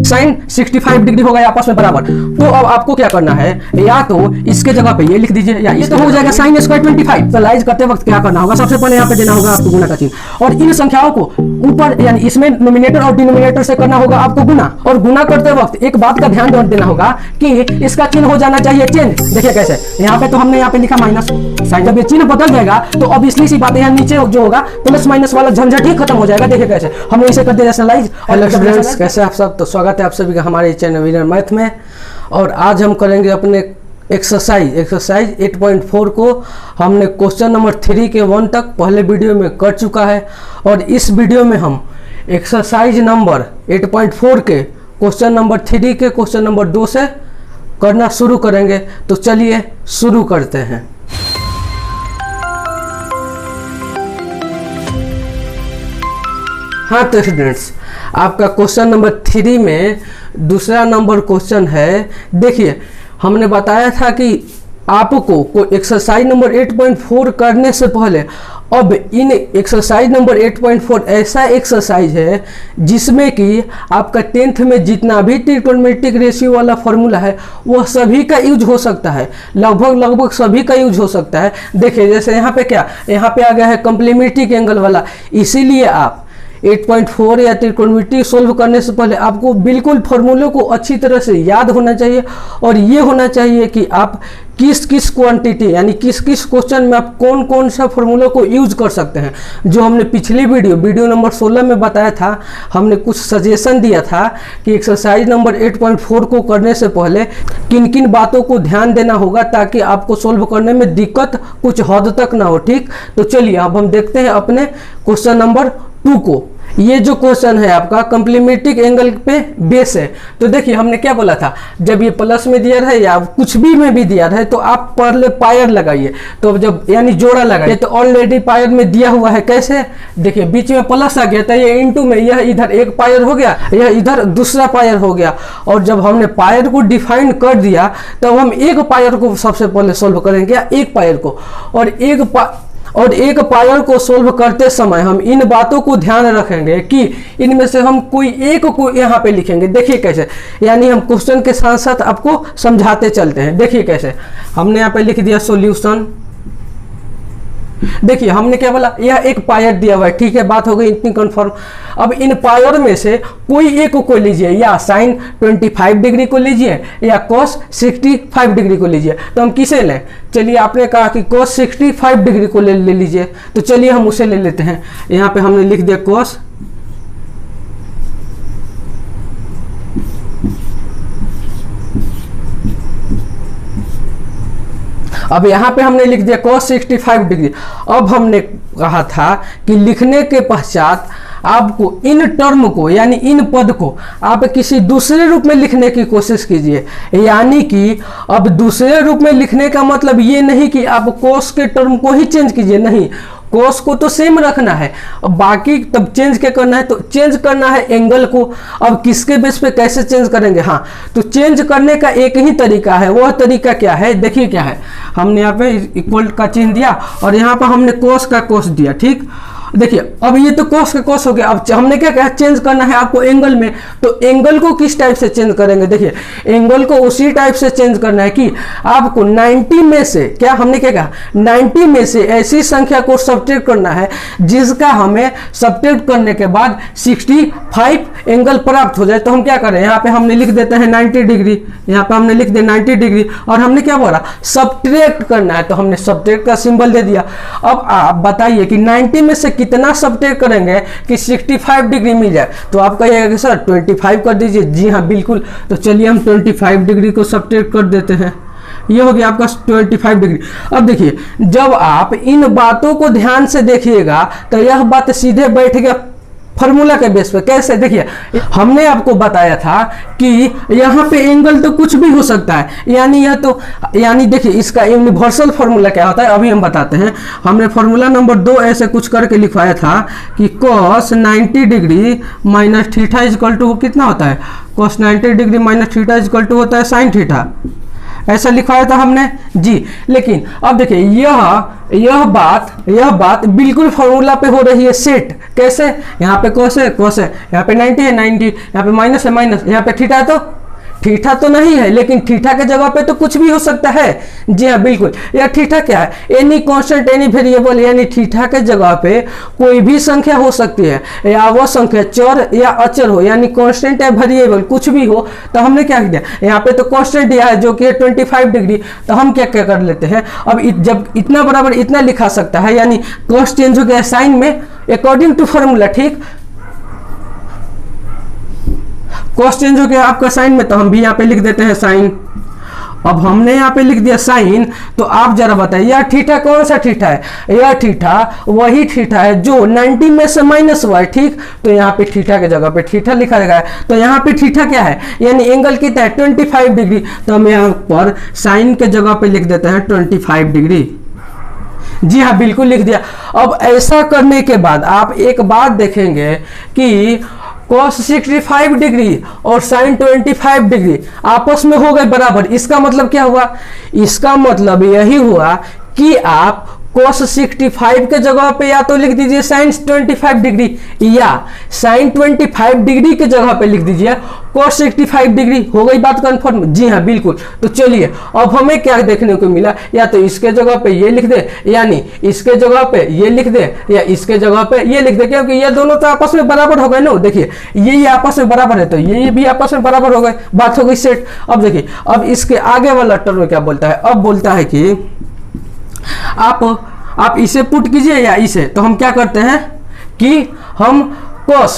Sign 65 degree हो गया आपस में बराबर। तो अब आपको क्या करना है, या तो इसके जगह पे ये लिख दीजिए, या ये तो हो जाएगा साइन स्क्वायर 25। एनालाइज करते वक्त क्या करना होगा, सबसे पहले यहाँ पे देना होगा आपको गुना का चिन्ह, और इन संख्याओं को ऊपर यानी इसमें नोमिनेटर और डिनोमिनेटर से करना होगा आपको गुना। और गुना करते वक्त एक बात का ध्यान देना होगा कि इसका चिन्ह हो जाना चाहिए चेंज। देखिए कैसे, यहाँ पे तो हमने यहाँ पे लिखा माइनस साइन, जब ये चिन्ह बदल जाएगा तो ऑब्वियसली सी बात है यहाँ नीचे जो होगा प्लस माइनस वाला झंझट ही खत्म हो जाएगा। देखिए कैसे हमने इसे कर दिया एनालाइज। हेलो स्टूडेंट्स, कैसे आप सब? तो स्वागत है आप सभी का हमारे चैनल विनर मैथ में। और आज हम करेंगे अपने एक्सरसाइज 8.4 को। हमने क्वेश्चन नंबर 3 के 1 तक पहले वीडियो में कर चुका है, और इस वीडियो में हम एक्सरसाइज नंबर 8.4 के क्वेश्चन नंबर 3 के क्वेश्चन नंबर 2 से करना शुरू करेंगे। तो चलिए शुरू करते हैं। हाँ तो स्टूडेंट्स, आपका क्वेश्चन नंबर 3 में दूसरा नंबर क्वेश्चन है। देखिए हमने बताया था कि आपको कोई एक्सरसाइज नंबर 8.4 करने से पहले अब इन एक्सरसाइज नंबर 8.4 ऐसा एक्सरसाइज है जिसमें कि आपका 10th में जितना भी ट्रिग्नोमेट्रिक रेशियो वाला फॉर्मूला है वह सभी का यूज हो सकता है, लगभग सभी का यूज हो सकता है। देखिए जैसे यहाँ पे क्या, यहाँ पे आ गया है कॉम्प्लीमेंट्री एंगल वाला, इसीलिए आप 8.4 या ट्रिग्नोमेट्री सोल्व करने से पहले आपको बिल्कुल फॉर्मूले को अच्छी तरह से याद होना चाहिए, और ये होना चाहिए कि आप किस किस क्वांटिटी यानी किस किस क्वेश्चन में आप कौन कौन सा फॉर्मूला को यूज कर सकते हैं। जो हमने पिछली वीडियो नंबर 16 में बताया था, हमने कुछ सजेशन दिया था कि एक्सरसाइज नंबर 8.4 को करने से पहले किन किन बातों को ध्यान देना होगा ताकि आपको सोल्व करने में दिक्कत कुछ हद तक ना हो। ठीक, तो चलिए अब हम देखते हैं अपने क्वेश्चन नंबर 2 को। ये जो क्वेश्चन है आपका कॉम्प्लीमेंट्री एंगल पे बेस है। तो देखिए हमने क्या बोला था, जब ये प्लस में दिया रहे या कुछ भी में भी दिया रहे तो आप पहले पायर लगाइए। तो जब यानी जोड़ा लगाइए, तो ऑलरेडी पायर में दिया हुआ है। कैसे, देखिए बीच में प्लस आ गया तो ये इनटू में यह इधर एक पायर हो गया, यह इधर दूसरा पायर हो गया। और जब हमने पायर को डिफाइन कर दिया तब हम एक पायर को सबसे पहले सोल्व करेंगे, एक पायर को। और एक पायर को सोल्व करते समय हम इन बातों को ध्यान रखेंगे कि इनमें से हम कोई एक को यहाँ पे लिखेंगे। देखिए कैसे, यानी हम क्वेश्चन के साथ साथ आपको समझाते चलते हैं। देखिए कैसे, हमने यहाँ पे लिख दिया सॉल्यूशन। देखिए हमने क्या बोला, यह एक पायर दिया हुआ है। ठीक है, बात हो गई इतनी कंफर्म। अब इन पायर में से कोई एक को लीजिए, या साइन 25 डिग्री को लीजिए या cos 65 डिग्री को लीजिए। तो हम किसे लें, चलिए आपने कहा कि cos 65 डिग्री को ले लीजिए, तो चलिए हम उसे ले लेते हैं। यहाँ पे हमने लिख दिया cos। अब यहाँ पे हमने लिख दिया cos 65 डिग्री। अब हमने कहा था कि लिखने के पश्चात आपको इन टर्म को यानी इन पद को आप किसी दूसरे रूप में लिखने की कोशिश कीजिए। यानी कि अब दूसरे रूप में लिखने का मतलब ये नहीं कि आप cos के टर्म को ही चेंज कीजिए, नहीं, cos को तो सेम रखना है। अब बाकी तब चेंज क्या करना है, तो चेंज करना है एंगल को। अब किसके बेस पे कैसे चेंज करेंगे, हाँ तो चेंज करने का एक ही तरीका है। वह तरीका क्या है, देखिए क्या है, हमने यहाँ पे इक्वल का चिन्ह दिया और यहाँ पर हमने cos का cos दिया। ठीक, देखिए अब ये तो cos का cos हो गया। अब हमने क्या कहा, चेंज करना है आपको एंगल में। तो एंगल को किस टाइप से चेंज करेंगे, देखिए एंगल को उसी टाइप से चेंज करना है कि आपको 90 में से, क्या हमने क्या कहा, 90 में से ऐसी संख्या को सब्ट्रैक्ट करना है जिसका हमें सब्ट्रैक्ट करने के बाद 65 एंगल प्राप्त हो जाए। तो हम क्या करें, यहाँ पे हमने लिख देते हैं 90 डिग्री, यहाँ पे हमने लिख दिया 90 डिग्री, और हमने क्या बोला, सब्ट्रैक्ट करना है, तो हमने सब्ट्रैक्ट का सिंबल दे दिया। अब आप बताइए कि 90 में से कितना सब्ट्रैक्ट करेंगे कि 65 डिग्री मिल जाए। तो आप कहिएगा कि सर 25 कर दीजिए। जी हाँ बिल्कुल, तो चलिए हम 25 डिग्री को सब्ट्रैक्ट कर देते हैं। ये हो गया आपका 25 डिग्री। अब देखिए जब आप इन बातों को ध्यान से देखिएगा तो यह बात सीधे बैठ गया फॉर्मूला के बेस पे। कैसे, देखिए हमने आपको बताया था कि यहाँ पे एंगल तो कुछ भी हो सकता है, यानी यह तो यानी देखिए इसका यूनिवर्सल फॉर्मूला क्या होता है अभी हम बताते हैं। हमने फॉर्मूला नंबर 2 ऐसे कुछ करके लिखवाया था कि cos 90 degree minus theta equal to कितना होता है, cos 90 degree minus theta equal to होता है साइन थीटा। ऐसा लिखवाया था हमने जी। लेकिन अब देखिए यह बात बिल्कुल फॉर्मूला पे हो रही है सेट। कैसे? यहाँ पे cos है cos है, यहाँ पे 90 है 90, यहाँ पे माइनस है माइनस, यहाँ पे थीटा है तो थीटा तो नहीं है, लेकिन थीटा के जगह पे तो कुछ भी हो सकता है। जी हाँ बिल्कुल। यह थीटा क्या है? एनी कांस्टेंट एनी वेरिएबल, यानी थीटा के जगह पे कोई भी संख्या हो सकती है, या वह संख्या चर या अचर हो, यानी कांस्टेंट या वेरिएबल कुछ भी हो। तो हमने क्या किया, यहाँ पे तो कांस्टेंट दिया है जो कि 25 डिग्री। तो हम क्या क्या कर लेते हैं, अब जब इतना बराबर इतना लिखा सकता है, यानी कॉस चेंज हो गया साइन में अकॉर्डिंग टू फॉर्मूला। ठीक, कॉस चेंज हो गया आपका साइन में, तो हम भी यहाँ पे लिख देते हैं साइन। अब हमने यहाँ पे लिख दिया साइन, तो आप जरा बताइए यह थीटा कौन सा थीटा है? यह थीटा वही थीटा है जो 90 में से माइनस हुआ है। ठीक, तो यहाँ पे थीटा के जगह पे थीटा लिखा गया है। तो यहाँ पे थीटा क्या है, यानी एंगल कितना है 25 डिग्री। तो हम यहाँ पर साइन के जगह पे लिख देते हैं 25 डिग्री। जी हाँ बिल्कुल लिख दिया। अब ऐसा करने के बाद आप एक बात देखेंगे कि cos 65 डिग्री और sin 25 डिग्री आपस में हो गए बराबर। इसका मतलब क्या हुआ? इसका मतलब यही हुआ कि आप cos 65 के जगह पे या तो लिख दीजिए sin 25 डिग्री, या sin 25 डिग्री के जगह पे लिख दीजिए cos 65 डिग्री। हो गई बात कंफर्म? जी हाँ बिल्कुल। तो चलिए अब हमें क्या देखने को मिला, या तो इसके जगह पे ये लिख दे, यानी इसके जगह पे ये लिख दे, या इसके जगह पे ये लिख दे, क्योंकि ये दोनों तो आपस में बराबर हो गए ना। देखिए ये आपस में बराबर है, तो ये भी आपस में बराबर हो गए, बात हो गई सेट। अब देखिए अब इसके आगे वाला टर्म में क्या बोलता है, अब बोलता है कि आप इसे पुट कीजिए या इसे। तो हम क्या करते हैं कि हम cos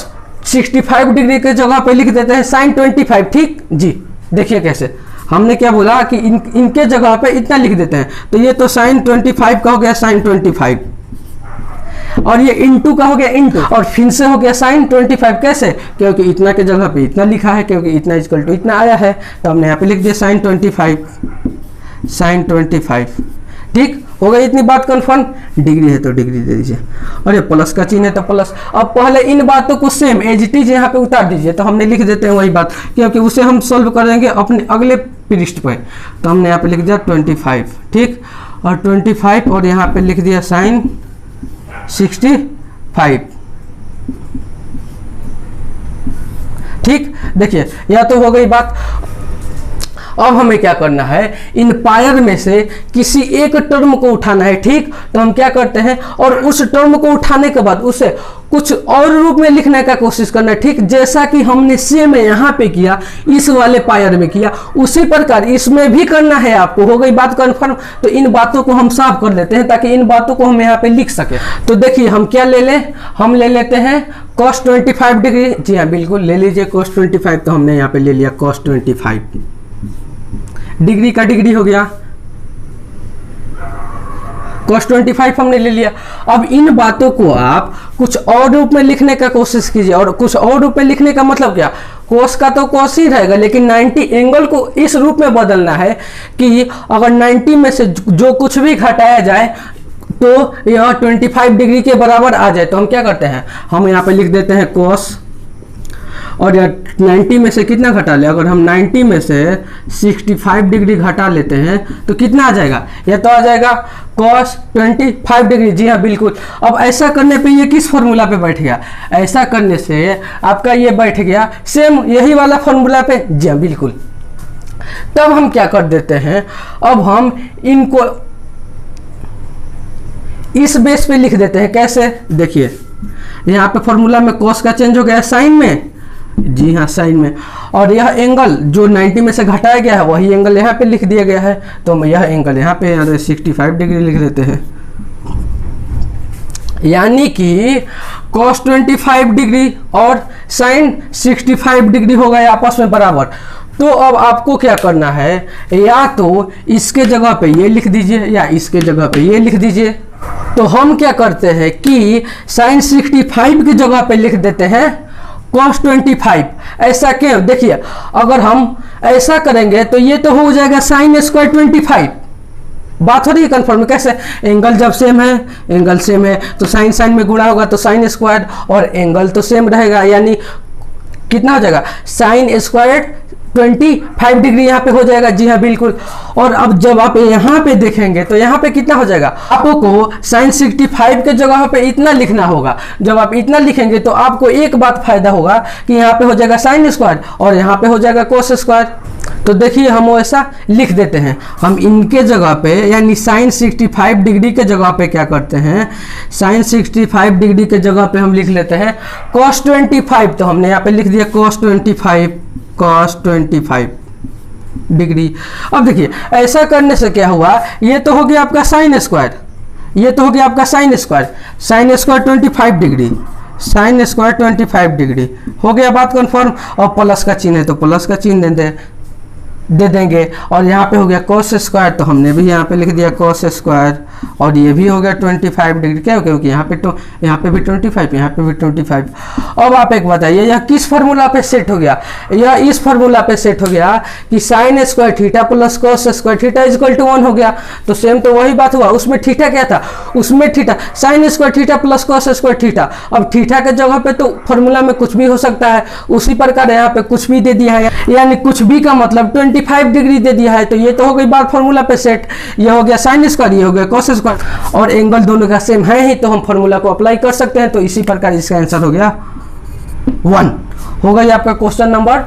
65 डिग्री के जगह पे लिख देते हैं sin 25। ठीक जी, देखिए कैसे हमने क्या बोला कि इनके जगह पे इतना लिख देते हैं। तो ये तो sin 25 का हो गया sin 25, और ये इंटू का हो गया इंटू, और फिर से हो गया sin 25। कैसे? क्योंकि इतना के जगह पे इतना लिखा है, क्योंकि इतना इक्वल टू इतना आया है। तो हमने यहाँ पे लिख दिया sin 25। ठीक हो गई इतनी बात कंफर्म। डिग्री है तो डिग्री दे दीजिए, और ये प्लस का चिन्ह है तो प्लस। अब पहले इन बातों को सेम एज इट इज यहाँ पे उतार दीजिए। तो हमने लिख देते हैं वही बात, क्योंकि उसे हम सॉल्व करेंगे अपने अगले पृष्ठ पे। तो हमने यहाँ पे लिख दिया 25। ठीक, और 25, और यहाँ पे लिख दिया sin 65। ठीक, देखिए यह तो हो गई बात। अब हमें क्या करना है, इन पायर में से किसी एक टर्म को उठाना है। ठीक, तो हम क्या करते हैं, और उस टर्म को उठाने के बाद उसे कुछ और रूप में लिखने का कोशिश करना है। ठीक, जैसा कि हमने सेम यहाँ पे किया, इस वाले पायर में किया, उसी प्रकार इसमें भी करना है आपको। हो गई बात कंफर्म। तो इन बातों को हम साफ कर लेते हैं ताकि इन बातों को हम यहाँ पे लिख सके। तो देखिए हम क्या ले लें, हम ले लेते हैं cos 25 डिग्री। जी हाँ बिल्कुल ले लीजिए cos 25। तो हमने यहाँ पे ले लिया cos 25, डिग्री का डिग्री हो गया, cos 25 हमने ले लिया। अब इन बातों को आप कुछ और रूप में लिखने का कोशिश कीजिए। और कुछ और रूप में लिखने का मतलब क्या, cos का तो cos ही रहेगा, लेकिन 90 एंगल को इस रूप में बदलना है कि अगर 90 में से जो कुछ भी घटाया जाए तो यह 25 डिग्री के बराबर आ जाए। तो हम क्या करते हैं, हम यहाँ पे लिख देते हैं cos, और यार 90 में से कितना घटा ले, अगर हम 90 में से 65 डिग्री घटा लेते हैं तो कितना आ जाएगा, यह तो आ जाएगा cos 25 डिग्री। जी हाँ बिल्कुल। अब ऐसा करने पे ये किस फॉर्मूला पे बैठ गया, ऐसा करने से आपका ये बैठ गया सेम यही वाला फॉर्मूला पे। जी हाँ बिल्कुल। तब हम क्या कर देते हैं, अब हम इनको इस बेस पे लिख देते हैं। कैसे, देखिए यहाँ पे फॉर्मूला में cos का चेंज हो गया साइन में। जी हाँ साइन में, और यह एंगल जो 90 में से घटाया गया है वही एंगल यहाँ पे लिख दिया गया है। तो यह एंगल यहाँ पे 65 डिग्री लिख देते हैं, यानी कि cos 25 डिग्री और sin 65 डिग्री हो गए आपस में बराबर। तो अब आपको क्या करना है, या तो इसके जगह पे ये लिख दीजिए या इसके जगह पे ये लिख दीजिए। तो हम क्या करते हैं कि sin 65 की जगह पे लिख देते हैं cos 25। ऐसा क्यों, देखिए अगर हम ऐसा करेंगे तो ये तो हो जाएगा sin स्क्वायर 25। बात हो रही है कंफर्म। कैसे, एंगल जब सेम है, एंगल सेम है तो साइन साइन में गुणा होगा तो साइन स्क्वायर, और एंगल तो सेम रहेगा, यानी कितना हो जाएगा sin स्क्वायर 25 डिग्री यहाँ पे हो जाएगा। जी हाँ बिल्कुल। और अब जब आप यहाँ पे देखेंगे तो यहाँ पे कितना हो जाएगा, आपको sin 65 के जगह पे इतना लिखना होगा। जब आप इतना लिखेंगे तो आपको एक बात फायदा होगा कि यहाँ पे हो जाएगा साइन स्क्वायर और यहाँ पे हो जाएगा कोस स्क्वायर। तो देखिए हम ऐसा लिख देते हैं, हम इनके जगह पे यानी sin 65 डिग्री के जगह पे क्या करते हैं, sin 65 डिग्री के जगह पे हम लिख लेते हैं cos 25। तो हमने यहाँ पे लिख दिया cos 25 डिग्री। अब देखिए ऐसा करने से क्या हुआ, ये तो हो गया आपका साइन स्क्वायर, ये तो हो गया आपका sine square 25 degree, sine square 25 degree हो गया बात कन्फर्म। और प्लस का चिन्ह है तो प्लस का चिन्ह दे देंगे। और यहाँ पे हो गया cos स्क्वायर, तो हमने भी यहाँ पे लिख दिया cos स्क्वायर। और ये भी हो गया 25 डिग्री, क्या क्योंकि यहाँ पे भी 25, यहाँ पे भी 25। अब आप एक बताइए यह किस फार्मूला पे सेट हो गया, यह इस फार्मूला पे सेट हो गया कि sine square theta plus cos square theta equal to 1 हो गया। तो सेम तो वही बात हुआ, उसमें थीटा क्या था, उसमें theta sine square theta plus cos square theta. अब थीटा के जगह पे तो फार्मूला में कुछ भी हो सकता है, उसी प्रकार यहाँ पे कुछ भी दे दिया है, यानी कुछ भी का मतलब 25 डिग्री दे दिया है। तो ये तो हो गई बात फार्मूला पे सेट, ये हो गया साइन स्क्वायर, ये हो गया cos स्क्वायर और एंगल दोनों का सेम है ही, तो हम फार्मूला को अप्लाई कर सकते हैं। तो इसी प्रकार इसका आंसर हो गया 1। हो गया आपका क्वेश्चन नंबर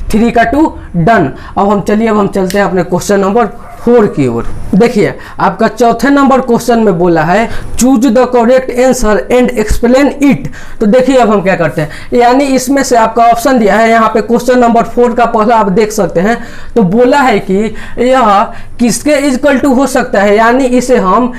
3 का 2 डन। अब हम चलते हैं अपने क्वेश्चन नंबर 4 की ओर। देखिए आपका चौथे नंबर क्वेश्चन में बोला है choose the correct answer and explain it. तो देखिए अब हम क्या करते हैं, यानी इसमें से आपका ऑप्शन दिया है यहाँ पे क्वेश्चन नंबर 4 का पहला आप देख सकते हैं। तो बोला है कि यह किसके इक्वल टू हो सकता है, यानी इसे हम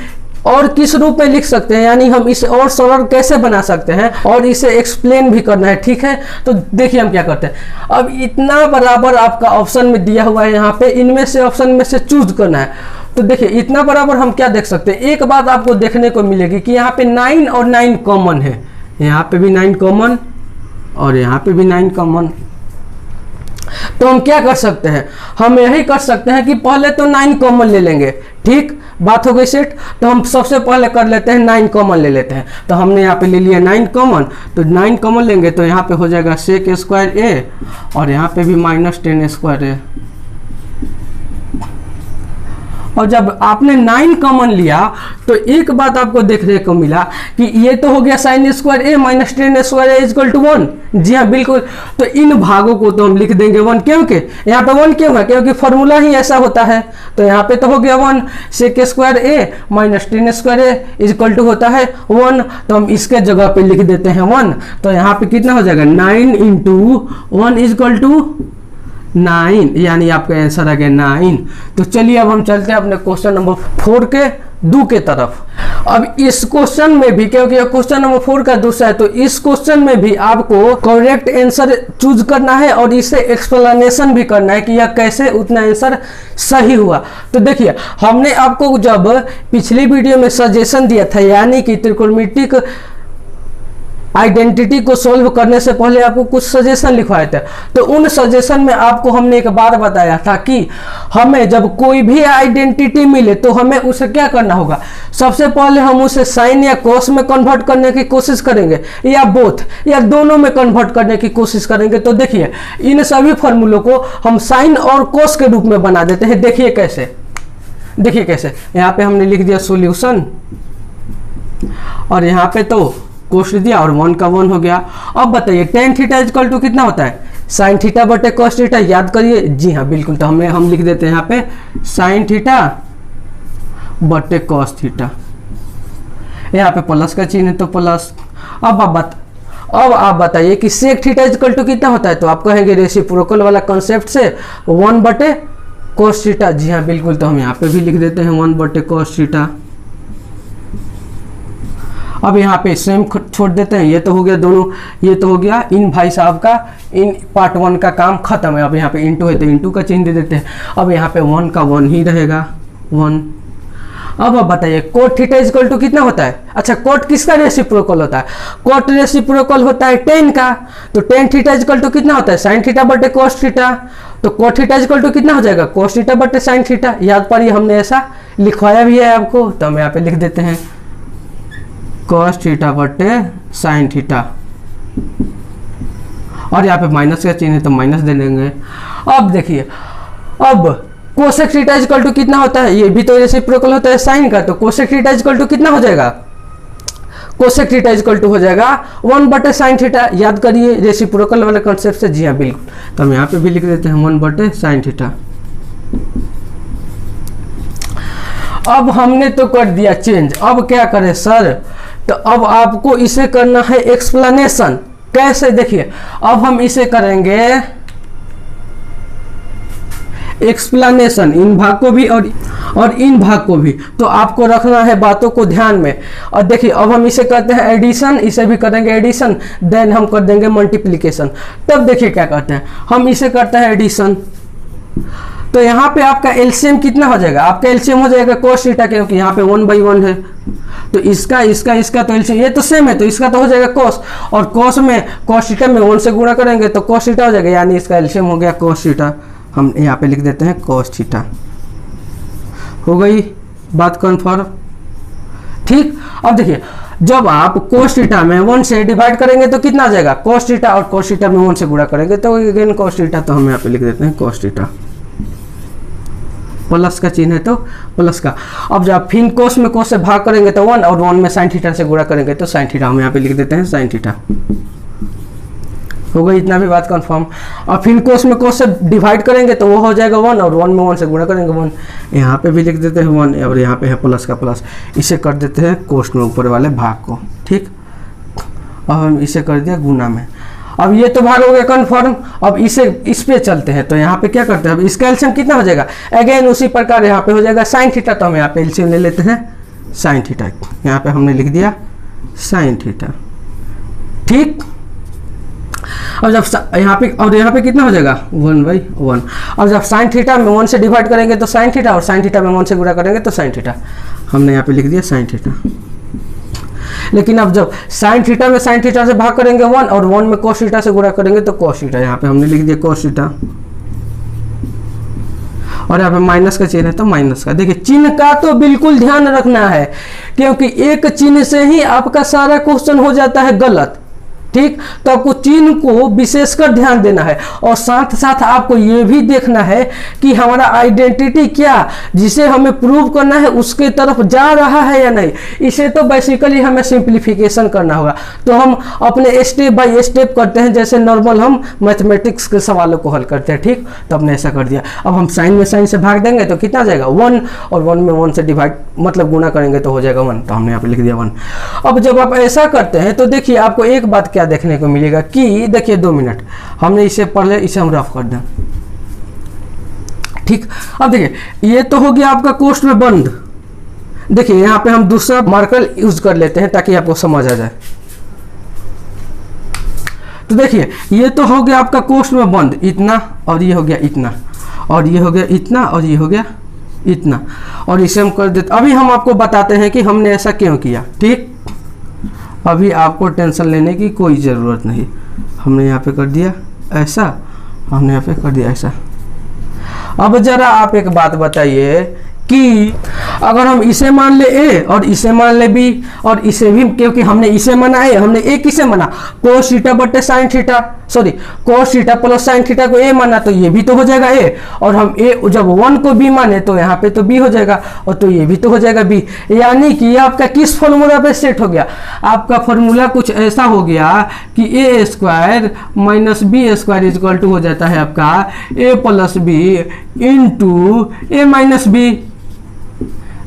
और किस रूप में लिख सकते हैं, यानी हम इसे और सरल कैसे बना सकते हैं और इसे एक्सप्लेन भी करना है। ठीक है, तो देखिए हम क्या करते हैं। अब इतना बराबर आपका ऑप्शन में दिया हुआ है, यहाँ पे इनमें से ऑप्शन में से चूज करना है। तो देखिए इतना बराबर हम क्या देख सकते हैं, एक बात आपको देखने को मिलेगी कि यहाँ पे 9 और 9 कॉमन है, यहाँ पे भी 9 कॉमन और यहाँ पे भी 9 कॉमन। तो हम क्या कर सकते हैं, हम यही कर सकते हैं कि पहले तो 9 कॉमन ले लेंगे। ठीक, बात हो गई सेट। तो हम सबसे पहले कर लेते हैं 9 कॉमन ले लेते हैं। तो हमने यहाँ पे ले लिया 9 कॉमन, तो 9 कॉमन लेंगे तो यहाँ पे हो जाएगा sec स्क्वायर a और यहाँ पे भी -10 स्क्वायर a। और जब आपने 9 कॉमन लिया तो एक बात आपको देखने को मिला कि ये तो हो गया sin square a -10 square a equal to 1। जी हाँ बिल्कुल। तो इन भागों को तो हम लिख देंगे 1, क्योंकि यहाँ पे 1 क्यों है, क्योंकि फॉर्मूला ही ऐसा होता है। तो यहाँ पे तो हो गया 1 sec square a -10 square a equal to होता है 1। तो हम इसके जगह पे लिख देते हैं 1। तो यहाँ पे कितना हो जाएगा 9 × 1 इक्वल टू 9, यानी आपका आंसर आ गया 9। तो चलिए अब हम चलते हैं अपने क्वेश्चन नंबर 4 के 2 के तरफ। अब इस क्वेश्चन में भी, क्योंकि क्वेश्चन नंबर 4 का दूसरा है, तो इस क्वेश्चन में भी आपको करेक्ट आंसर चूज करना है और इसे एक्सप्लेनेशन भी करना है कि यह कैसे उतना आंसर सही हुआ। तो देखिए हमने आपको जब पिछली वीडियो में सजेशन दिया था, यानी कि त्रिकोणमितिक आइडेंटिटी को सोल्व करने से पहले आपको कुछ सजेशन लिखवाए थे। तो उन सजेशन में आपको हमने एक बात बताया था कि हमें जब कोई भी आइडेंटिटी मिले तो हमें उसे क्या करना होगा, सबसे पहले हम उसे साइन या कोस में कन्वर्ट करने की कोशिश करेंगे, या बोथ या दोनों में कन्वर्ट करने की कोशिश करेंगे। तो देखिए इन सभी फॉर्मूलों को हम साइन और कोस के रूप में बना देते हैं। देखिए कैसे, देखिए कैसे, यहाँ पे हमने लिख दिया सॉल्यूशन और यहाँ पे तो कोस दिया और 1 का 1 हो गया। अब बताइए tan थीटा इक्वल टू कितना होता है, sin थीटा बटे cos थीटा। याद करिए, जी हाँ बिल्कुल। तो हम लिख देते हैं यहाँ पे sin थीटा बटे cos थीटा, यहाँ पे प्लस का चिन्ह है तो प्लस। अब आप बताइए कि sec थीटा इक्वल टू कितना होता है, तो आप कहेंगे रेसिप्रोकल वाला कॉन्सेप्ट से 1 बटे cos थीटा। जी हाँ बिल्कुल। तो हम यहाँ पे भी लिख देते हैं 1 बटे cos थीटा। अब यहाँ पे सेम छोड़ देते हैं, ये तो हो गया दोनों, ये तो हो गया इन भाई साहब का, इन पार्ट 1 का काम खत्म है। अब यहाँ पे इंटू है तो इंटू का चिन्ह दे देते हैं। अब यहाँ पे 1 का 1 ही रहेगा 1। अब बताइए कोट थीटा इक्वल टू कितना होता है। अच्छा, कोट किसका रेसिप्रोकल होता है, कोट रेसिप्रोकल होता है tan का। तो tan थीटा इक्वल टू कितना होता है, sin थीटा बटे cos थीटा। तो कोट थीटा इक्वल टू कितना हो जाएगा, cos थीटा बटे sin थीटा। याद पड़िए हमने ऐसा लिखवाया भी है आपको, तो हम यहाँ पे लिख देते हैं cos थीटा बटे sin थीटा। और यहाँ पे माइनस का चिन्ह है तो माइनस दे देंगे। अब देखिए, अब कोसेक थीटा इक्वल टू कितना होता है, ये भी तो रेसिप्रोकल होता है साइन का, तो कोसेक थीटा इक्वल टू कितना हो जाएगा, कोसेक थीटा इक्वल टू हो जाएगा 1/sin थीटा। याद करिए रेसिप्रोकल वाले कॉन्सेप्ट से, जी हाँ बिल्कुल, तो हम यहाँ पे भी लिख देते हैं 1/sin थीटा। अब हमने तो कर दिया चेंज, अब क्या करें सर, तो अब आपको इसे करना है एक्सप्लेनेशन। कैसे, देखिए अब हम इसे करेंगे एक्सप्लेनेशन, इन भाग को भी और इन भाग को भी, तो आपको रखना है बातों को ध्यान में। और देखिए अब हम इसे करते हैं एडिशन, इसे भी करेंगे एडिशन, देन हम कर देंगे मल्टीप्लिकेशन। तब देखिए क्या करते हैं, हम इसे करते हैं एडिशन, तो यहाँ पे आपका एलसीएम कितना हो जाएगा, आपका एलसीएम हो जाएगा cos थीटा, क्योंकि यहाँ पे 1/1 है, तो इसका तो एलसीएम ये तो सेम है, तो इसका तो हो जाएगा cos, और cos में cos थीटा में 1 से गुणा करेंगे तो cos थीटा हो जाएगा, यानी इसका एलसीएम हो गया cos थीटा। हम यहाँ पे लिख देते हैं cos थीटा। हो गई बात कन्फर्म, ठीक। अब देखिए जब आप cos थीटा में 1 से डिवाइड करेंगे तो कितना आ जाएगा cos थीटा, और cos थीटा में 1 से गुणा करेंगे तो अगेन cos थीटा, तो हम यहाँ पे लिख देते हैं cos थीटा, प्लस का चिन्ह है तो प्लस का। अब जब फिर कोस में कोस से भाग करेंगे तो 1, और 1 में साइन थीटा से गुणा करेंगे तो साइन थीटा, हम यहाँ पे लिख देते हैं साइन थीटा। हो गई इतना भी बात कंफर्म। और फिर कोस में कोस से डिवाइड करेंगे तो वो हो जाएगा 1, और 1 में 1 से गुणा करेंगे 1, यहाँ पे भी लिख देते हैं 1, और यहाँ पे है प्लस का प्लस, इसे कर देते हैं कोस में ऊपर वाले भाग को, ठीक। अब हम इसे कर दिया गुना में। अब ये तो भाग हो गया कन्फर्म। अब इस पे चलते हैं, तो यहाँ पे क्या करते हैं, अब इसका एलसीएम कितना हो जाएगा, अगेन उसी प्रकार यहाँ पे हो जाएगा साइन थीटा, तो हम यहाँ पे एलसीएम ले लेते हैं साइन थीटा, यहाँ पे हमने लिख दिया साइन थीटा, ठीक। अब जब यहाँ पे कितना हो जाएगा 1/1। अब जब साइन थीटा में 1 से डिवाइड करेंगे तो साइन थीटा, और साइन थीटा में 1 से गुणा करेंगे तो साइन थीटा, हमने यहाँ पे लिख दिया साइन थीटा। लेकिन अब जब साइन थीटा में साइन थीटा से भाग करेंगे 1, और 1 में cos थीटा से गुणा करेंगे तो cos थीटा, यहाँ पे हमने लिख दिया cos थीटा, और यहाँ पे माइनस का चिन्ह है तो माइनस का। देखिए चिन्ह का तो बिल्कुल ध्यान रखना है, क्योंकि एक चिन्ह से ही आपका सारा क्वेश्चन हो जाता है गलत, ठीक। तो आपको चिन्ह को विशेषकर ध्यान देना है, और साथ साथ आपको ये भी देखना है कि हमारा आइडेंटिटी क्या, जिसे हमें प्रूव करना है उसके तरफ जा रहा है या नहीं। इसे तो बेसिकली हमें सिंप्लीफिकेशन करना होगा, तो हम अपने स्टेप बाय स्टेप करते हैं, जैसे नॉर्मल हम मैथमेटिक्स के सवालों को हल करते हैं, ठीक। तो हमने ऐसा कर दिया। अब हम साइन में साइन से भाग देंगे तो कितना जाएगा 1, और 1 में 1 से डिवाइड मतलब गुणा करेंगे तो हो जाएगा 1, तो हमने यहाँ पे लिख दिया 1। अब जब आप ऐसा करते हैं तो देखिए आपको एक बात क्या देखने को मिलेगा कि देखिए 2 मिनट हमने इसे पढ़ लिया, इसे हम रफ कर दें, ठीक। अब देखिए ये तो हो गया आपका कोष्ठ में बंद। देखिए यहाँ पे हम दूसरा मार्कर यूज कर लेते हैं ताकि आपको समझ आ जाए। तो देखिए ये तो हो गया आपका कोष्ठ में बंद इतना, और ये हो गया इतना, और ये हो गया इतना, और ये हो गया इतना, और इसे हम कर देते। अभी हम आपको बताते हैं कि हमने ऐसा क्यों किया, ठीक। अभी आपको टेंशन लेने की कोई ज़रूरत नहीं। हमने यहाँ पे कर दिया ऐसा, हमने यहाँ पे कर दिया ऐसा। अब ज़रा आप एक बात बताइए कि अगर हम इसे मान ले ए और इसे मान ले बी, और इसे भी, क्योंकि हमने इसे माना ए, हमने ए किसे माना cos थीटा बटे sine theta, sorry cos theta plus sine theta को ए माना, तो ये भी तो हो जाएगा ए, और हम ए जब 1 को बी माने तो यहाँ पे तो बी हो जाएगा, और तो ये भी तो हो जाएगा बी। यानी कि ये आपका किस फॉर्मूला पे सेट हो गया, आपका फॉर्मूला कुछ ऐसा हो गया कि a square minus B square equal to हो जाता है आपका a plus B into A minus b.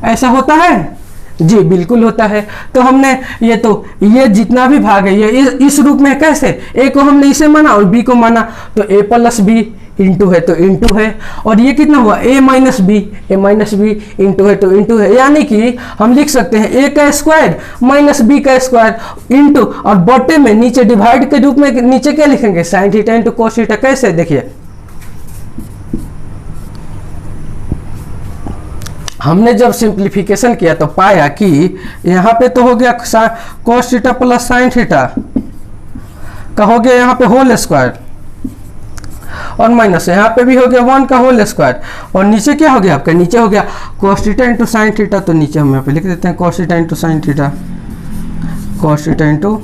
ऐसा होता है जी, बिल्कुल होता है। तो हमने ये जितना भी भाग है ये इस रूप में कैसे, ए को हमने इसे माना और बी को माना, तो ए प्लस बी इंटू है तो इंटू है, और ये कितना हुआ ए माइनस बी इंटू है तो इंटू है। यानी कि हम लिख सकते हैं ए का स्क्वायर माइनस बी का स्क्वायर इंटू, और बटे में नीचे डिवाइड के रूप में नीचे क्या लिखेंगे sine theta into cos theta. कैसे, देखिए हमने जब सिंप्लीफिकेशन किया तो पाया कि यहाँ पे तो हो गया cos theta plus sign theta का हो गया यहाँ पे होल स्क्वायर, और माइनस यहाँ पे भी हो गया 1 का होल स्क्वायर, और नीचे क्या हो गया आपका, नीचे हो गया cos theta into sine theta, तो नीचे हम यहाँ पे लिख देते हैं cos theta into sine theta, cos theta into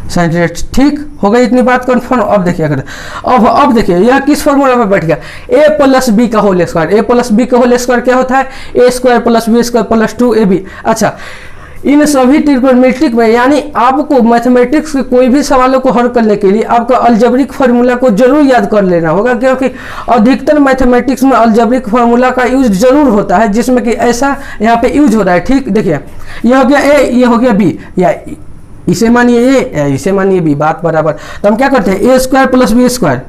sine theta, ठीक हो गई इतनी बात कन्फर्म। अब देखिए अगर अब देखिए यह किस फॉर्मूला में बैठ गया, ए प्लस बी का होल स्क्वायर। ए प्लस बी का होल स्क्वायर क्या होता है, a square plus B square plus 2ab। अच्छा, इन सभी ट्रिग्नोमेट्रिक में यानी आपको मैथमेटिक्स के कोई भी सवालों को हल करने के लिए आपका अलजेब्रिक फार्मूला को जरूर याद कर लेना होगा, क्योंकि अधिकतर मैथमेटिक्स में अलजेब्रिक फार्मूला का यूज जरूर होता है, जिसमें कि ऐसा यहाँ पे यूज हो रहा है। ठीक, देखिए यह हो गया ए, ये हो गया बी, या इसे मानिए ए, इसे मानिए बी, बात बराबर। तो हम क्या करते हैं, ए स्क्वायर प्लस बी स्क्वायर,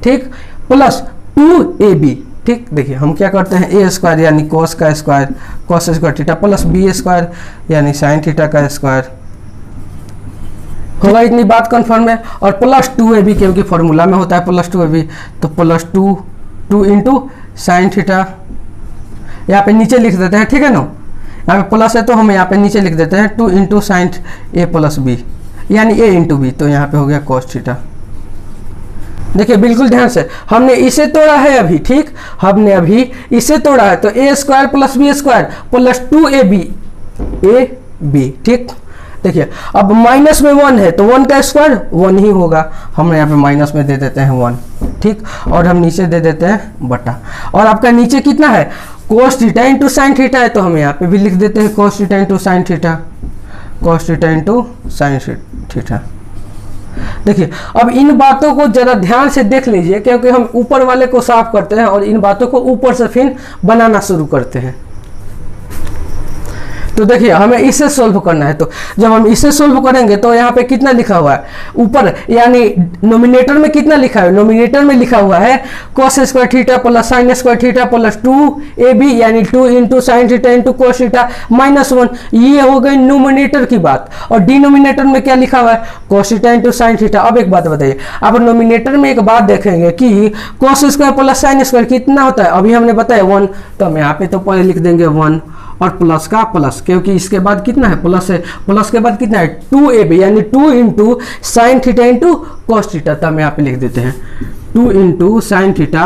ठीक, प्लस 2ab। ठीक, देखिए हम क्या करते हैं, ए स्क्वायर यानी कोस का square, cos square theta plus B square यानी साइन थीटा का स्क्वायर। होगा इतनी बात कन्फर्म है। और प्लस 2ab, क्योंकि फॉर्मूला में होता है प्लस 2ab, तो प्लस 2 इंटू साइन थीटा, यहाँ पे नीचे लिख देते हैं, ठीक है ना, यहाँ पे प्लस है तो हम यहाँ पे नीचे लिख देते हैं 2 इंटू साइन ए प्लस बी यानी ए इंटू बी, तो यहाँ पे हो गया कोस थीटा। देखिए बिल्कुल ध्यान से, हमने इसे तोड़ा है अभी, ठीक, हमने अभी इसे तोड़ा है, तो a square plus B square plus 2ab a b. ठीक, देखिए अब माइनस में 1 है तो 1 का स्क्वायर 1 ही होगा, हम यहाँ पे माइनस में दे देते हैं 1, ठीक, और हम नीचे दे देते हैं बटा। और आपका नीचे कितना है, cos theta into sine theta है, तो हम यहाँ पे भी लिख देते हैं cos theta into sine theta, cos theta into sine theta. देखिए अब इन बातों को जरा ध्यान से देख लीजिए, क्योंकि हम ऊपर वाले को साफ करते हैं और इन बातों को ऊपर से फिर बनाना शुरू करते हैं। तो देखिए हमें इसे सोल्व करना है, तो जब हम इसे सोल्व करेंगे तो यहाँ पे कितना लिखा हुआ है ऊपर, यानी नोमिनेटर में कितना लिखा है, नोमिनेटर में लिखा हुआ है cos square theta plus sign square theta plus 2ab यानी 2 into sine theta into cos theta minus 1। ये हो गई नोमिनेटर की बात। और डिनोमिनेटर में क्या लिखा हुआ है, cos theta into sine theta. अब एक बात बताइए, आप नोमिनेटर में एक बात देखेंगे कि cos square plus sine square कितना होता है, अभी हमने बताया 1, तो हम यहाँ पे तो पहले लिख देंगे 1 और प्लस का प्लस, क्योंकि इसके बाद कितना है प्लस है, प्लस के बाद कितना है 2ab यानी 2 into sine theta into cos theta, तो हम यहाँ पे लिख देते हैं 2 into sine theta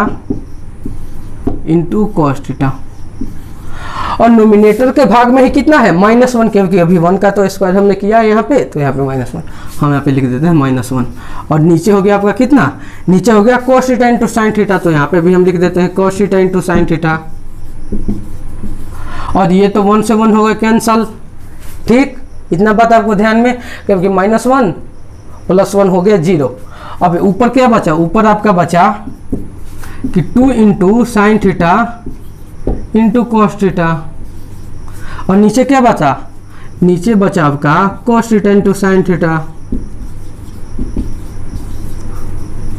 into cos theta. और नोमिनेटर के भाग में ही कितना है -1, क्योंकि अभी 1 का तो स्क्वायर हमने किया है यहाँ पे, तो यहाँ पे -1 हम यहाँ पे लिख देते हैं -1। और नीचे हो गया आपका कितना, नीचे हो गया cos theta into sine theta, तो यहाँ पे भी हम लिख देते हैं cos theta into sine theta. और ये तो 1 से 1 हो गए कैंसल। ठीक, इतना बात आपको ध्यान में, क्योंकि -1 प्लस 1 हो गया 0। अब ऊपर क्या बचा, ऊपर आपका बचा कि 2 into sine theta into cos theta. और नीचे क्या बचा, नीचे बचा आपका cos theta into sine theta.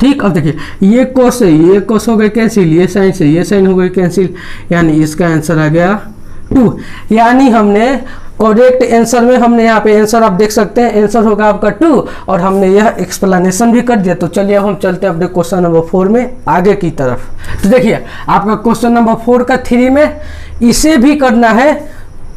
ठीक, अब देखिए ये कॉस से ये कॉस हो गए कैंसिल, ये साइन से ये साइन हो गए कैंसिल, यानी इसका आंसर आ गया 2। यानी हमने करेक्ट आंसर में, हमने यहाँ पे आंसर आप देख सकते हैं, आंसर होगा आपका 2 और हमने यह एक्सप्लेनेशन भी कर दिया। तो चलिए अब हम चलते हैं अपने क्वेश्चन नंबर 4 में आगे की तरफ। तो देखिए आपका क्वेश्चन नंबर 4 का 3 में इसे भी करना है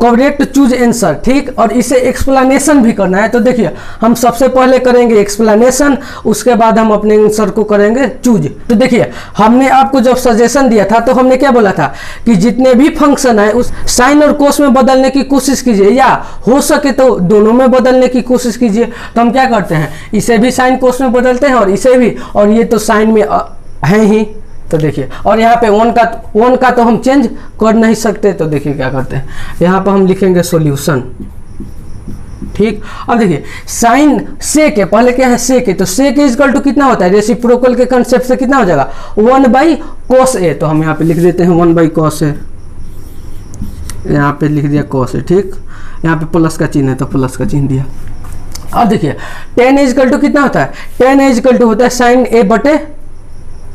करेक्ट चूज आंसर, ठीक, और इसे एक्सप्लेनेशन भी करना है। तो देखिए हम सबसे पहले करेंगे एक्सप्लेनेशन, उसके बाद हम अपने आंसर को करेंगे चूज। तो देखिए हमने आपको जब सजेशन दिया था तो हमने क्या बोला था कि जितने भी फंक्शन है उस साइन और कोस में बदलने की कोशिश कीजिए, या हो सके तो दोनों में बदलने की कोशिश कीजिए। तो हम क्या करते हैं, इसे भी साइन कोस में बदलते हैं और इसे भी, और ये तो साइन में है ही। तो देखिए, और यहाँ पे 1 का तो हम चेंज कर नहीं सकते, तो देखिए क्या करते हैं, यहाँ पर हम लिखेंगे सॉल्यूशन। ठीक, अब देखिए साइन से के पहले क्या है, से के, तो से के इक्वल टू कितना होता है, रेसिप्रोकल के कंसेप्ट से कितना हो जाएगा 1/cos a। तो हम यहाँ पे लिख देते हैं 1/cos a, यहाँ पे लिख दिया cos a। ठीक, यहाँ पे प्लस का चिन्ह है तो प्लस का चिन्ह दिया। अब देखिए tan इक्वल टू कितना होता है, tan इक्वल टू होता है साइन a बटे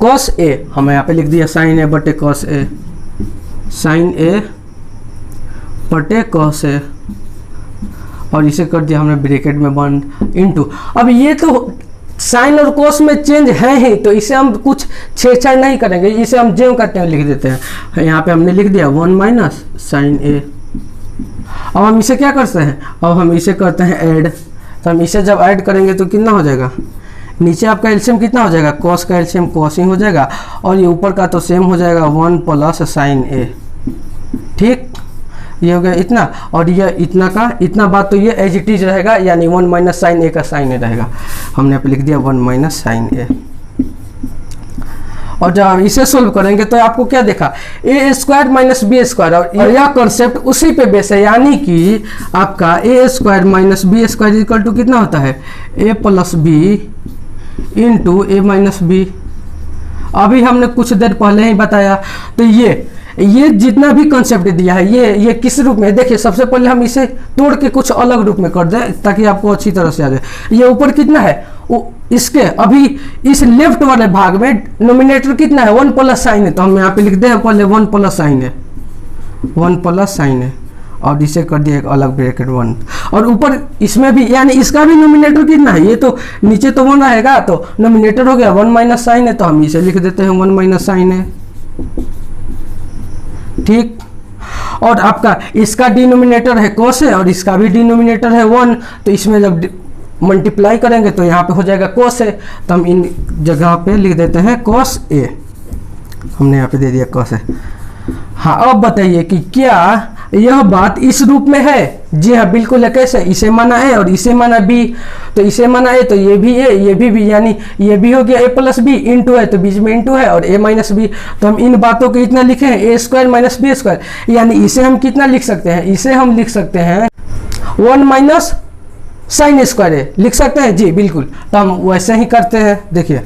cos a। हमें यहाँ पे लिख दिया साइन a बटे cos a, साइन a बटे cos a, और इसे कर दिया हमने ब्रैकेट में 1 इंटू। अब ये तो साइन और कोस में चेंज है ही, तो इसे हम कुछ छेड़छाड़ नहीं करेंगे, इसे हम ज्यों करते हैं लिख देते हैं। यहाँ पे हमने लिख दिया 1 माइनस साइन a। अब हम इसे क्या करते हैं, अब हम इसे करते हैं ऐड। तो हम इसे जब ऐड करेंगे तो कितना हो जाएगा, नीचे आपका एलसीएम कितना हो जाएगा, कॉस का एलसीएम कॉस ही हो जाएगा, और ये ऊपर का तो सेम हो जाएगा 1 प्लस साइन a। ठीक, ये हो गया इतना, और ये इतना का इतना बात तो ये एज इट इज रहेगा, यानी 1 माइनस साइन ए का साइन ए रहेगा। हमने यहाँ पे लिख दिया 1 माइनस साइन ए। और जब आप इसे सोल्व करेंगे तो आपको क्या देखा, ए स्क्वायर माइनस बी स्क्वायर, और यह कॉन्सेप्ट उसी पे बेस है, यानी कि आपका a square minus B square equal to कितना होता है, a plus B into A minus b. अभी हमने कुछ देर पहले ही बताया। तो ये जितना भी कॉन्सेप्ट दिया है ये किस रूप में, देखिए सबसे पहले हम इसे तोड़ के कुछ अलग रूप में कर दें ताकि आपको अच्छी तरह से आ जाए। ये ऊपर कितना है, इसके अभी इस लेफ्ट वाले भाग में नोमिनेटर कितना है, 1 प्लस साइन है, तो हम यहाँ पे लिख दें पहले 1 प्लस साइन है, 1 प्लस साइन है, और इसे कर दिया एक अलग ब्रैकेट 1, और ऊपर इसमें भी यानी इसका भी नोमिनेटर कितना है, ये तो नीचे तो 1 रहेगा, तो नोमिनेटर हो गया 1 माइनस साइन है, तो हम इसे लिख देते हैं 1 माइनस साइन है। ठीक, और आपका इसका डिनोमिनेटर है cos है और इसका भी डिनोमिनेटर है 1, तो इसमें जब मल्टीप्लाई करेंगे तो यहाँ पे हो जाएगा cos है, तो हम इन जगह पे लिख देते हैं cos a, हमने यहाँ पे दे दिया cos है। हाँ, अब बताइए कि क्या यह बात इस रूप में है? जी हाँ, बिल्कुल है। कैसे, इसे माना a और इसे माना b, तो इसे माना a तो ये भी a, ये भी b, यानी ये भी हो गया a प्लस बी, इंटू है तो बीच में इंटू है, और a माइनस बी। तो हम इन बातों को इतना लिखे हैं ए स्क्वायर माइनस बी स्क्वायर, यानी इसे हम कितना लिख सकते हैं, इसे हम लिख सकते हैं 1 माइनस साइन स्क्वायर ए, लिख सकते हैं जी बिल्कुल। तो हम वैसे ही करते हैं, देखिए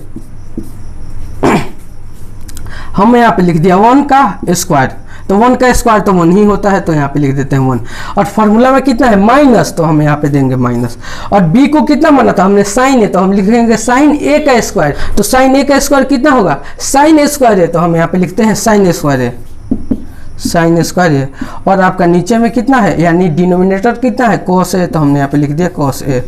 हम यहाँ पे लिख दिया 1 का स्क्वायर, तो 1 का स्क्वायर तो 1 ही होता है, तो यहाँ पे लिख देते हैं 1, और फॉर्मूला में कितना है माइनस, तो हम यहाँ पे देंगे माइनस, और b को कितना माना था हमने साइन है, तो हम लिखेंगे साइन a का स्क्वायर, तो साइन a का स्क्वायर कितना होगा, साइन a स्क्वायर है, तो हम यहाँ पे लिखते हैं साइन स्क्वायर है, साइन स्क्वायर है। और आपका नीचे में कितना है, यानी डिनोमिनेटर कितना है cos है, तो हमने यहाँ पे लिख दिया cos a।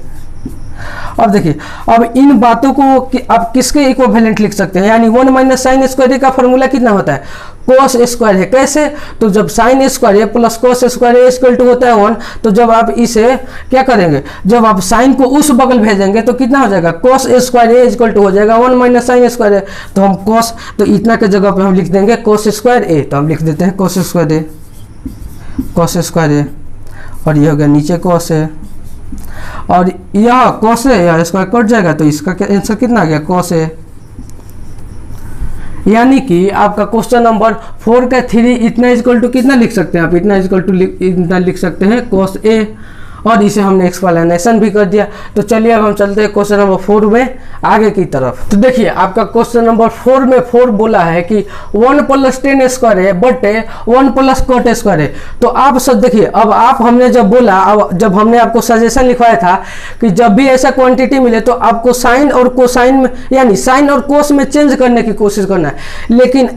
अब देखिए, अब इन बातों को आप किसके इक्विवेलेंट लिख सकते हैं, यानी 1 माइनस साइन स्क्वायर का फॉर्मूला कितना होता है, कोस स्क्वायर है। कैसे, तो जब sine square plus cos square equal to होता है 1, तो जब आप इसे क्या करेंगे, जब आप साइन को उस बगल भेजेंगे तो कितना हो जाएगा, कोस स्क्वायर इक्वल टू हो जाएगा 1 माइनस साइन स्क्वायर है, तो हम कोस, तो इतना के जगह पे हम लिख देंगे कोस स्क्वायर ए, तो हम लिख देते हैं कोस स्क्वायर ए, कोस स्क्वायर ए, और ये हो गया नीचे कोस है, और यह कोस है, यह स्क्वायर कट जाएगा, तो इसका आंसर कितना आ गया, कोस है। यानी कि आपका क्वेश्चन नंबर 4 का 3 इतना इक्वल टू कितना लिख सकते हैं आप, इतना इक्वल टू इतना लिख सकते हैं कोस ए, और इसे हमने एक्सप्लेनेशन भी कर दिया। तो चलिए अब हम चलते हैं क्वेश्चन नंबर 4 में आगे की तरफ। तो देखिए आपका क्वेश्चन नंबर 4 में 4 बोला है कि 1 प्लस 10 स्क्वायर है बट 1 प्लस कॉट स्क्वायर है। तो आप सब देखिए, अब आप हमने जब बोला, अब जब हमने आपको सजेशन लिखवाया था कि जब भी ऐसा क्वांटिटी मिले तो आपको साइन और कोसाइन में, यानी साइन और कोस में चेंज करने की कोशिश करना है, लेकिन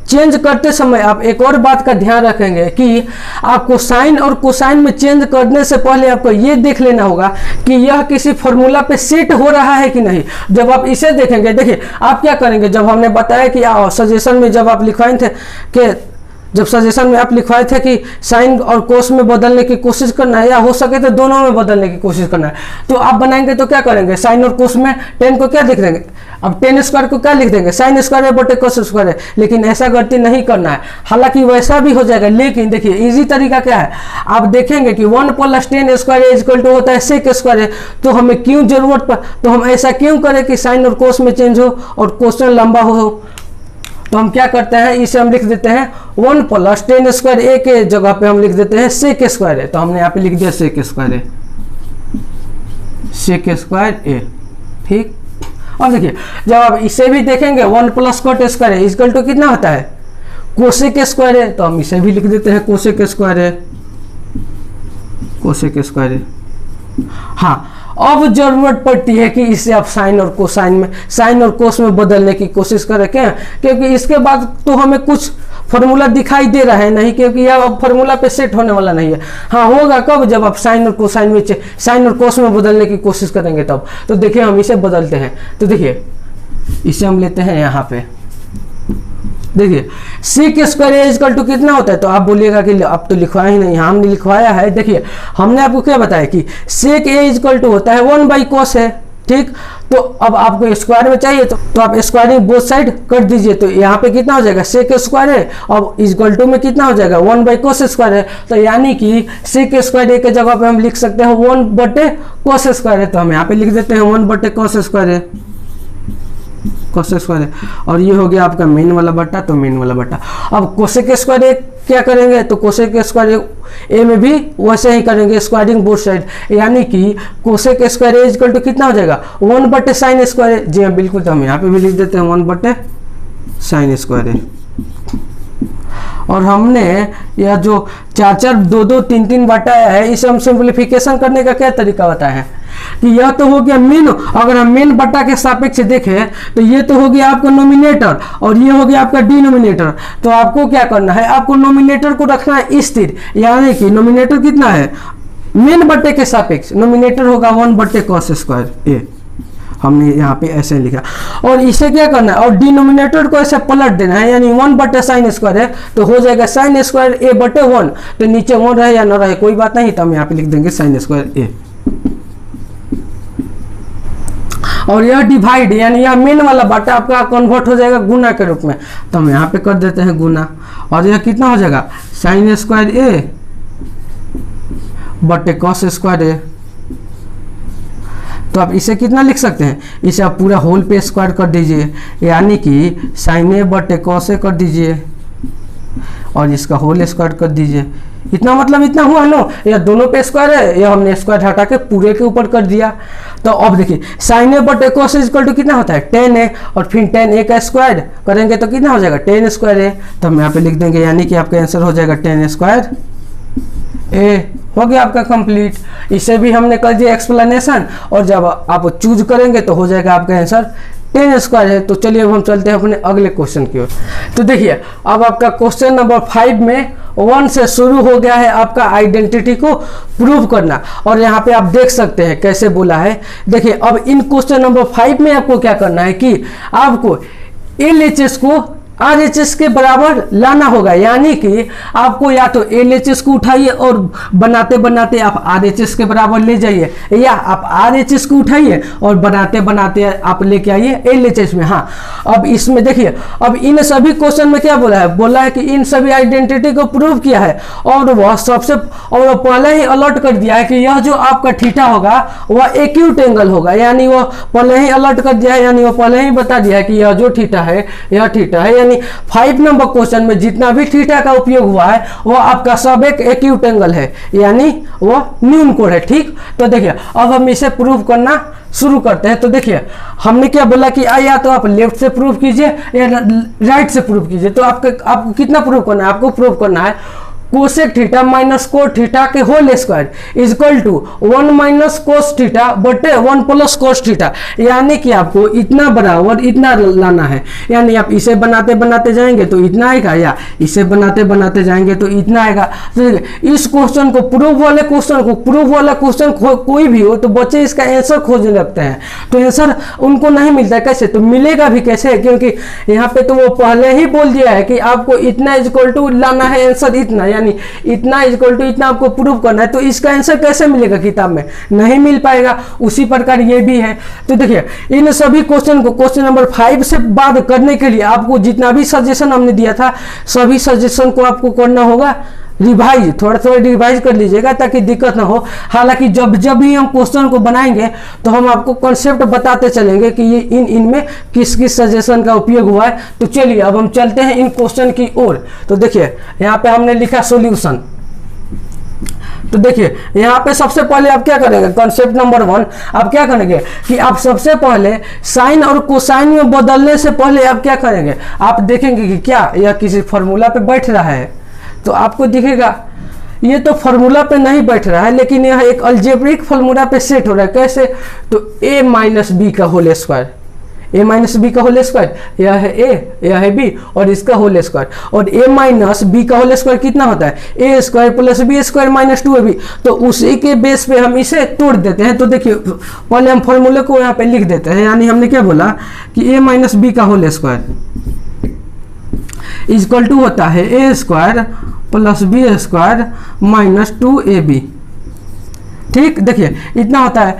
चेंज करते समय आप एक और बात का ध्यान रखेंगे कि आपको साइन और कोसाइन में चेंज करने से पहले आपको ये देख लेना होगा कि यह किसी फॉर्मूला पे सेट हो रहा है कि नहीं। जब आप इसे देखेंगे, देखिए आप क्या करेंगे, जब हमने बताया कि सजेशन में जब आप लिखवाए थे कि जब सजेशन में आप लिखवाए थे कि साइन और कोस में बदलने की कोशिश करना है, या हो सके तो दोनों में बदलने की कोशिश करना है, तो आप बनाएंगे तो क्या करेंगे, साइन और कोस में 10 को क्या लिख देंगे, अब 10 स्क्वायर को क्या लिख देंगे, साइन स्क्वायर है बटे कोस स्क्वायर है। लेकिन ऐसा गलती नहीं करना है, हालांकि वैसा भी हो जाएगा, लेकिन देखिए इजी तरीका क्या है, आप देखेंगे कि 1 प्लस 10 स्क्वायर इक्वल टू होता है सेक स्क्वायर है, तो हमें क्यों जरूरत पर, तो हम ऐसा क्यों करें कि साइन और कोस में चेंज हो और क्वेश्चन लंबा हो। तो हम क्या करते हैं, इसे हम लिख देते हैं 1 प्लस 10 स्क्वायर ए के जगह पे हम लिख देते हैं सेक स्क्वायर है, तो हमने यहाँ पे लिख दिया सेक स्क्वायर ए, सेक स्क्वायर ए। ठीक, और देखिए जब आप इसे भी देखेंगे 1 प्लस कॉट स्क्वायर है इक्वल टू कितना होता है, कोसेक स्क्वायर है, तो हम इसे भी लिख देते हैं कोसेक स्क्वायर है, कोसेक स्क्वायर है। हाँ, अब जरूरत पड़ती है कि इसे आप साइन और कोसाइन में, साइन और कोस में बदलने की कोशिश करें, क्या, क्योंकि इसके बाद तो हमें कुछ फॉर्मूला दिखाई दे रहा है नहीं, क्योंकि यह अब फॉर्मूला पे सेट होने वाला नहीं है। हाँ होगा कब, जब आप साइन और कोसाइन में, साइन और कोस में बदलने की कोशिश करेंगे तब। तो देखिए हम इसे बदलते हैं, तो देखिए इसे हम लेते हैं यहाँ पे, देखिए सेक स्क्वायर इक्वल टू कितना होता है, तो आप बोलिएगा कि अब तो लिखवाया ही नहीं, हमने लिखवाया है। देखिए हमने आपको क्या बताया कि सेक ए इक्वल टू होता है 1 बाई कोस है, ठीक। तो अब आपको स्क्वायर में चाहिए तो आप स्क्वायरिंग बोथ साइड कर दीजिए। तो यहाँ पे कितना हो जाएगा, सेक स्क्वायर है, अब इक्वल टू में कितना हो जाएगा 1/cos स्क्वायर है। तो यानी कि सेक स्क्वायर एक जगह पे हम लिख सकते हैं 1/cos स्क्वायर है, तो हम यहाँ पे लिख देते हैं 1/cos स्क्वायर है, cos स्क्वायर है। और ये हो गया आपका मेन वाला बट्टा, तो मेन वाला बट्टा। अब कोसेक स्क्वायर क्या करेंगे, तो कोसेक स्क्वायर ए में भी वैसे ही करेंगे, स्क्वायरिंग बोथ साइड, यानी कि cosec square A equal to कितना हो जाएगा 1/sin स्क्वायर। जी हाँ बिल्कुल, तो हम यहाँ पे भी लिख देते हैं 1/sin स्क्वायर है। और हमने यह जो 4-4, 2-2, 3-3 बताया है, इसे हम सिंप्लीफिकेशन करने का क्या तरीका बताया है कि यह तो हो गया मेन। अगर हम मेन बट्टा के सापेक्ष देखें तो ये तो हो गया आपका नोमिनेटर और ये हो गया आपका डिनोमिनेटर। तो आपको क्या करना है, आपको नोमिनेटर को रखना है स्थिर, यानी कि नोमिनेटर कितना है मेन बट्टे के सापेक्ष, नोमिनेटर होगा 1/cos स्क्वायर ए, हमने यहाँ पे ऐसे लिखा। और इसे क्या करना है, और डिनोमिनेटर को ऐसे पलट देना है, यानी 1/sin स्क्वायर है तो हो जाएगा sin स्क्वायर a/1। तो नीचे 1 रहे या न रहे कोई बात नहीं, तो हम यहाँ पे लिख देंगे sin स्क्वायर a। और यह डिवाइड यानी यह मेन वाला बट्टा आपका कन्वर्ट हो जाएगा गुना के रूप में, तो हम यहाँ पे कर देते हैं गुना। और यह कितना हो जाएगा sin square a/cos square a। तो आप इसे कितना लिख सकते हैं, इसे आप पूरा होल पे स्क्वायर कर दीजिए, यानी कि sin a/cos a कर दीजिए और इसका होल स्क्वायर कर दीजिए। इतना मतलब इतना हुआ ना, या दोनों पे स्क्वायर है या हमने स्क्वायर हटा के पूरे के ऊपर कर दिया। तो अब देखिए sin a/cos इक्वल टू कितना होता है 10 है, और फिर 10 a का स्क्वायर करेंगे तो कितना हो जाएगा 10 स्क्वायर है। तो हम यहाँ पे लिख देंगे, यानी कि आपका आंसर हो जाएगा 10 स्क्वायर ए। हो गया आपका कंप्लीट। इसे भी हमने कर दिया एक्सप्लेनेशन, और जब आप चूज करेंगे तो हो जाएगा आपका आंसर 10 स्क्वायर है। तो चलिए अब हम चलते हैं अपने अगले क्वेश्चन की ओर। तो देखिए अब आपका क्वेश्चन नंबर 5 में 1 से शुरू हो गया है आपका आइडेंटिटी को प्रूव करना, और यहाँ पे आप देख सकते हैं कैसे बोला है। देखिए अब इन क्वेश्चन नंबर 5 में आपको क्या करना है कि आपको LHS को RHS के बराबर लाना होगा, यानी कि आपको या तो LHS को उठाइए और बनाते बनाते आप RHS के बराबर ले जाइए, या आप RHS को उठाइए और बनाते बनाते आप लेके आइए LHS में। हाँ अब इसमें देखिए, अब इन सभी क्वेश्चन में क्या बोला है, बोला है कि इन सभी आइडेंटिटी को प्रूव किया है, और वह सबसे और पहले ही अलर्ट कर दिया है कि यह जो आपका थीटा होगा वह एक्यूट एंगल होगा, यानी वह पहले ही अलर्ट कर दिया है, यानी वह पहले ही बता दिया है कि यह जो थीटा है यह थीटा है। यानी 5 नंबर क्वेश्चन में जितना भी थीटा का उपयोग हुआ है वो आपका सब एक एक्यूट एंगल है, यानी वो न्यून कोण है। ठीक, तो देखिए अब हम इसे प्रूव करना शुरू करते हैं। तो देखिए हमने क्या बोला कि या तो आप लेफ्ट से प्रूव कीजिए या राइट से प्रूव कीजिए। तो आपको कितना प्रूव करना है, आपको प्रूव करना है cosec theta minus cot theta के whole square equal to 1 minus cos theta बटे 1 प्लस कोस थीटा, यानी कि आपको इतना बराबर इतना लाना है। यानी आप इसे बनाते बनाते जाएंगे तो इतना आएगा, या इसे बनाते बनाते जाएंगे तो इतना आएगा। तो इस क्वेश्चन को प्रूफ वाला क्वेश्चन कोई भी हो तो बच्चे इसका आंसर खोजने लगते हैं, तो आंसर उनको नहीं मिलता है। कैसे, तो मिलेगा भी कैसे, क्योंकि यहाँ पे तो वो पहले ही बोल दिया है कि आपको इतना इक्वल टू लाना है, आंसर इतना, यानी इतना इक्वल टू इतना आपको प्रूव करना है। तो इसका आंसर कैसे मिलेगा, किताब में नहीं मिल पाएगा। उसी प्रकार ये भी है। तो देखिए इन सभी क्वेश्चन को क्वेश्चन नंबर 5 से बाद करने के लिए आपको जितना भी सजेशन हमने दिया था सभी सजेशन को आपको करना होगा रिवाइज, थोड़ा थोड़ा रिवाइज कर लीजिएगा ताकि दिक्कत ना हो। हालांकि जब भी हम क्वेश्चन को बनाएंगे तो हम आपको कॉन्सेप्ट बताते चलेंगे कि ये इनमें किस किस सजेशन का उपयोग हुआ है। तो चलिए अब हम चलते हैं इन क्वेश्चन की ओर। तो देखिए यहाँ पे हमने लिखा सॉल्यूशन। तो देखिए यहाँ पे सबसे पहले आप क्या करेंगे, कॉन्सेप्ट नंबर 1 आप क्या करेंगे कि आप सबसे पहले साइन और कोसाइन में बदलने से पहले आप क्या करेंगे, आप देखेंगे कि क्या यह किसी फॉर्मूला पे बैठ रहा है। तो आपको दिखेगा ये तो फॉर्मूला पे नहीं बैठ रहा है, लेकिन यह एक अलजेब्रिक फॉर्मूला पे सेट हो रहा है। कैसे, तो a माइनस बी का whole square, a minus B का होल स्क्वायर, यह है a, यह है b और इसका होल स्क्वायर, और a माइनस बी का होल स्क्वायर कितना होता है a square plus B square minus 2ab। तो उसी के बेस पे हम इसे तोड़ देते हैं। तो देखिए पहले हम फॉर्मूले को यहाँ पे लिख देते हैं, यानी हमने क्या बोला कि a माइनस बी का होल स्क्वायर इक्वल टू होता है a square plus B square minus 2ab। ठीक, देखिए इतना होता है।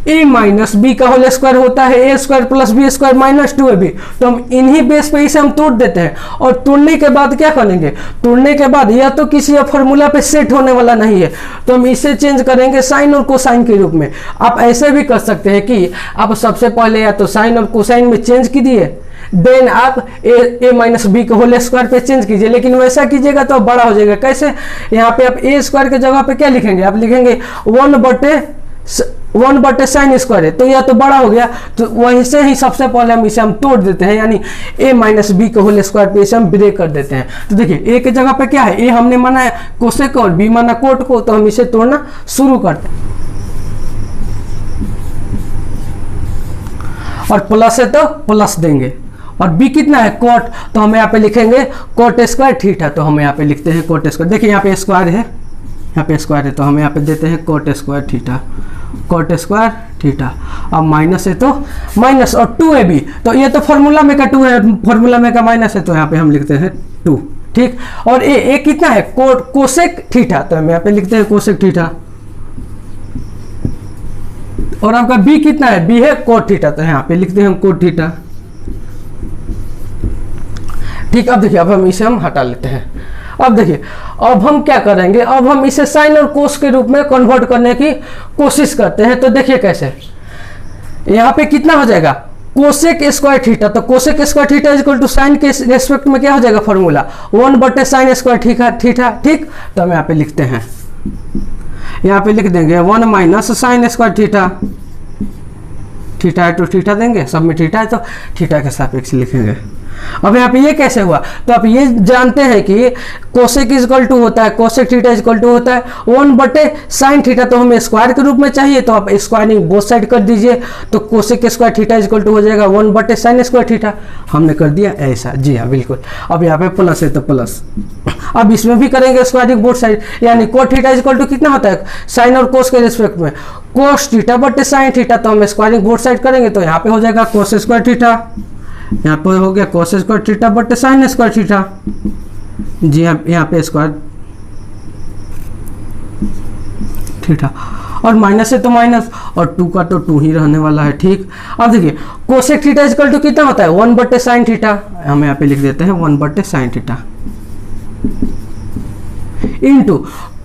ए माइनस बी का होल स्क्वायर होता है a square plus B square minus 2ab। तो हम इन्हीं बेस पे इसे हम तोड़ देते हैं, और तोड़ने के बाद क्या करेंगे, तोड़ने के बाद यह तो किसी फॉर्मूला पे सेट होने वाला नहीं है, तो हम इसे चेंज करेंगे साइन और कोसाइन के रूप में। आप ऐसे भी कर सकते हैं कि आप सबसे पहले या तो साइन और कोसाइन में चेंज कीजिए, देन आप ए माइनस बी के होल स्क्वायर पे चेंज कीजिए, लेकिन वैसा कीजिएगा तो बड़ा हो जाएगा। कैसे, यहाँ पे आप ए स्क्वायर के जगह पे क्या लिखेंगे, आप लिखेंगे 1/1 साइन स्क्वायर है, तो यह तो बड़ा हो गया। तो वहीं से ही सबसे पहले हम इसे हम तोड़ देते हैं, यानी ए माइनस बी के होल स्क्वायर पे इसे हम ब्रेक कर देते हैं। तो देखिए ए के जगह पे क्या है, ए हमने माना है कोसेक और बी माना कोट को, तो हम इसे तोड़ना शुरू करते हैं। और प्लस है तो प्लस देंगे, और b कितना है कोट, तो हम यहाँ पे लिखेंगे कोट स्क्वायर थीटा, तो हम यहाँ पे लिखते हैं कोट स्क्वायर। देखिए यहाँ पे स्क्वायर है, यहाँ पे स्क्वायर है, तो हम यहाँ पे देते हैं coat square theta, coat square theta. अब माइनस है तो माइनस, और 2ab, तो ये तो फॉर्मूला में का 2 है, फॉर्मूला में का माइनस है, तो यहाँ पे हम लिखते हैं 2, ठीक। और ए कितना है कोसेक थीटा, तो हम यहाँ पे लिखते हैं कोसेक थीटा। और आपका b कितना है, b है कोट थीटा, तो यहाँ पे लिखते हैं हम कोट थीटा, ठीक। अब देखिए अब हम इसे हम हटा लेते हैं। अब देखिए अब हम क्या करेंगे, अब हम इसे साइन और कोस के रूप में कन्वर्ट करने की कोशिश करते हैं। तो देखिए कैसे, यहाँ पे कितना हो जाएगा कोसेक स्क्वायर थीटा, तो cosec square theta equal to sine के रेस्पेक्ट में क्या हो जाएगा फॉर्मूला 1/sin स्क्वायर थीटा, ठीक। तो हम यहाँ पे लिखते हैं, यहाँ पे लिख देंगे 1 minus sine square theta, theta है तो थीटा देंगे, सब में थीटा है तो थीटा के सापेक्ष लिखेंगे। अब यहाँ पे ये कैसे हुआ, तो आप ये जानते हैं कि कोसेक इक्वल टू होता है, कोसेक थीटा इक्वल टू होता है 1/sin थीटा, तो हमें स्क्वायर के रूप में चाहिए, तो आप स्क्वायरिंग बोथ साइड कर दीजिए, तो cosec square theta equal to हो जाएगा 1/sin स्क्वायर थीटा। हमने कर दिया ऐसा, जी हाँ बिल्कुल। अब यहाँ पे प्लस है तो प्लस, अब इसमें भी करेंगे स्क्वायरिंग बोथ साइड, यानी कोट थीटा इक्वल टू कितना होता है साइन और कोस के रिस्पेक्ट में कोस थीटा बटे साइन थीटा, तो हम स्क्वायरिंग बोथ साइड करेंगे, तो यहाँ पे हो जाएगा कोस स्क्वायर थीटा, यहाँ पे हो गया कोस स्क्वायर थीटा बटे साइन स्क्वायर थीटा, जी हाँ यहाँ पे स्क्वायर थीटा, और माइनस है तो माइनस, और 2 का तो 2 ही रहने वाला है, ठीक। अब देखिए कोसेक थीटा इक्वल टू कितना होता है 1/sin थीटा, हम यहाँ पे लिख देते हैं 1/sin theta into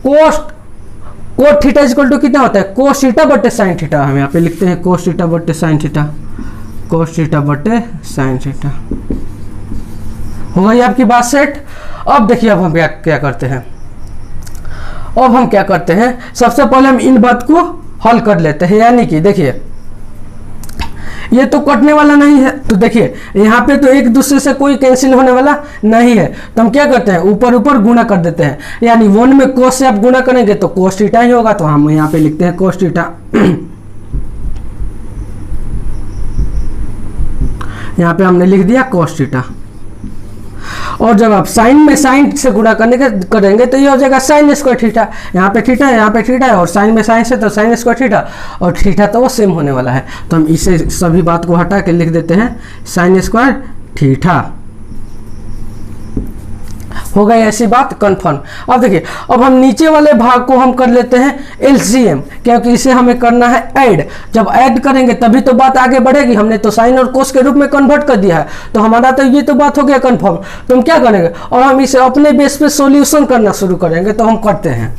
cot theta equal to कितना होता है कोस थीटा बटे साइन थीटा, हम यहाँ पे लिखते हैं कोस थीटा बटे साइन थीटा, कोस थीटा बटे साइन थीटा। हो गई आपकी बात सेट। अब देखिए अब हम क्या करते हैं, अब हम क्या करते हैं, सबसे पहले हम इन बात को हल कर लेते हैं, यानी कि देखिए ये तो कटने वाला नहीं है, तो देखिए यहाँ पे तो एक दूसरे से कोई कैंसिल होने वाला नहीं है, तो हम क्या करते हैं ऊपर ऊपर गुणा कर देते हैं, यानी 1 में कोस से आप गुणा करेंगे तो कोस थीटा ही होगा, तो हम यहाँ पे लिखते हैं कोस थीटा। यहाँ पे हमने लिख दिया कोस थीटा, और जब आप साइन में साइन से गुणा करेंगे तो ये हो जाएगा साइन स्क्वायर थीटा, यहाँ पे थीटा है यहाँ पे थीटा है, और साइन में साइन से तो साइन स्क्वायर थीटा, और थीटा तो वो सेम होने वाला है, तो हम इसे सभी बात को हटा के लिख देते हैं साइन स्क्वायर थीटा। हो गई ऐसी बात कंफर्म। अब देखिए अब हम नीचे वाले भाग को हम कर लेते हैं एलसीएम, क्योंकि इसे हमें करना है ऐड, जब ऐड करेंगे तभी तो बात आगे बढ़ेगी। हमने तो साइन और कोस के रूप में कन्वर्ट कर दिया है, तो हमारा तो ये तो बात हो गया कंफर्म। तो हम क्या करेंगे, और हम इसे अपने बेस पे सॉल्यूशन करना शुरू करेंगे, तो हम करते हैं।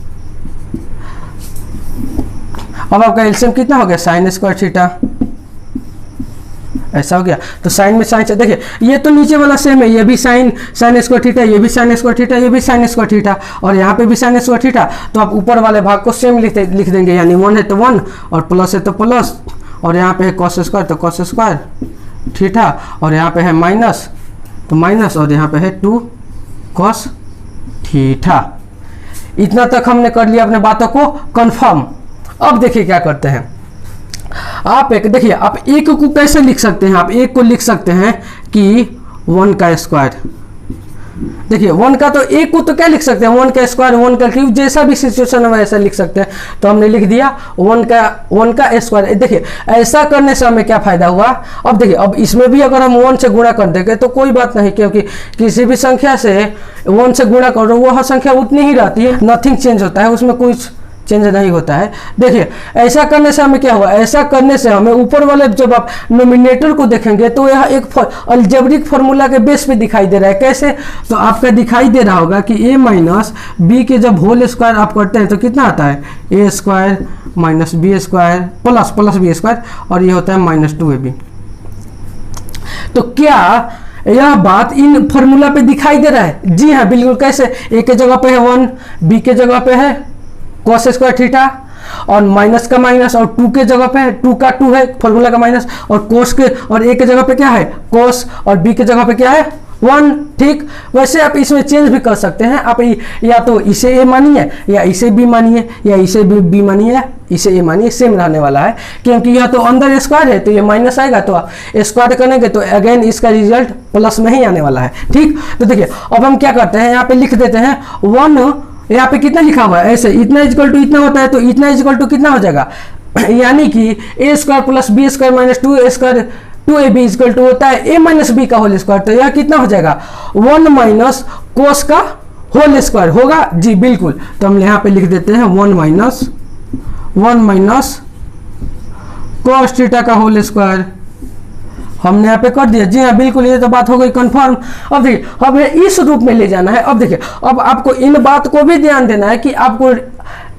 अब आपका एलसीएम कितना हो गया साइन स्क्वायर थीटा, ऐसा हो गया, तो साइन में साइन से देखिए ये तो नीचे वाला सेम है, ये भी साइन स्क्वायर थीटा, ये भी साइन स्क्वायर थीटा, ये भी साइन स्क्वायर थीटा, और यहाँ पे भी साइन स्क्वायर थीटा, तो आप ऊपर वाले भाग को सेम लिख देंगे, यानी 1 है तो 1 और प्लस है तो प्लस, और यहाँ पे है कॉस स्क्वायर तो कॉस स्क्वायर थीटा, और यहाँ पे है माइनस तो माइनस, और यहाँ पे है 2 कॉस थीटा। इतना तक हमने कर लिया अपने बातों को कंफर्म। अब देखिए क्या करते हैं, आप एक देखिए आप एक को कैसे लिख सकते हैं, आप एक को लिख सकते हैं कि 1 का स्क्वायर, देखिए 1 का तो एक को तो क्या लिख सकते हैं 1 का स्क्वायर 1 का क्यूब, जैसा भी सिचुएशन है वैसा लिख सकते हैं, तो हमने लिख दिया 1 का स्क्वायर। देखिए ऐसा करने से हमें क्या फायदा हुआ, अब देखिए अब इसमें भी अगर हम 1 से गुणा कर देंगे तो कोई बात नहीं, क्योंकि किसी भी संख्या से 1 से गुणा करो वह संख्या उतनी ही रहती है, नथिंग चेंज होता है, उसमें कुछ चेंज नहीं होता है। देखिए ऐसा करने से हमें क्या हुआ, ऐसा करने से हमें ऊपर वाले जब आप नोमिनेटर को देखेंगे तो यह एक अलजेब्रिक फार्मूला के बेस पे दिखाई दे रहा है। कैसे, तो आपका दिखाई दे रहा होगा कि a माइनस बी के जब होल स्क्वायर आप करते हैं तो कितना आता है, a square minus B square plus B square, और ये होता है माइनस 2ab। तो क्या यह बात इन फॉर्मूला पे दिखाई दे रहा है? जी हाँ बिल्कुल। कैसे, a के जगह पे है 1, b के जगह पे है cos स्क्वायर थीटा, और माइनस का माइनस, और 2 के जगह पे है 2 का 2 है फॉर्मूला का माइनस, और कोस के और a के जगह पे क्या है कोस, और b के जगह पे क्या है 1। ठीक, वैसे आप इसमें चेंज भी कर सकते हैं। आप या तो इसे a मानिए, या इसे b मानिए, या इसे b मानिए, या इसे a मानिए, सेम रहने वाला है। क्योंकि यह तो अंदर स्क्वायर है तो ये माइनस आएगा, तो आप स्क्वायर करेंगे तो अगेन इसका रिजल्ट प्लस में ही आने वाला है। ठीक, तो देखिए अब हम क्या करते हैं, यहाँ पे लिख देते हैं 1, यहाँ पे कितना लिखा हुआ है, ऐसे इतना इक्वल टू इतना होता है, तो इतना इक्वल टू कितना हो जाएगा, यानी कि a square plus B square minus 2 square 2ab equal to होता है a माइनस बी का होल स्क्वायर। तो यह कितना हो जाएगा 1 माइनस कोस का होल स्क्वायर होगा। जी बिल्कुल, तो हम यहाँ पे लिख देते हैं 1 माइनस कोस थीटा का होल स्क्वायर, हमने यहाँ पे कर दिया। जी हाँ बिल्कुल, ये तो बात हो गई कंफर्म। अब देखिए हमें इस रूप में ले जाना है। अब देखिए अब आपको इन बात को भी ध्यान देना है कि आपको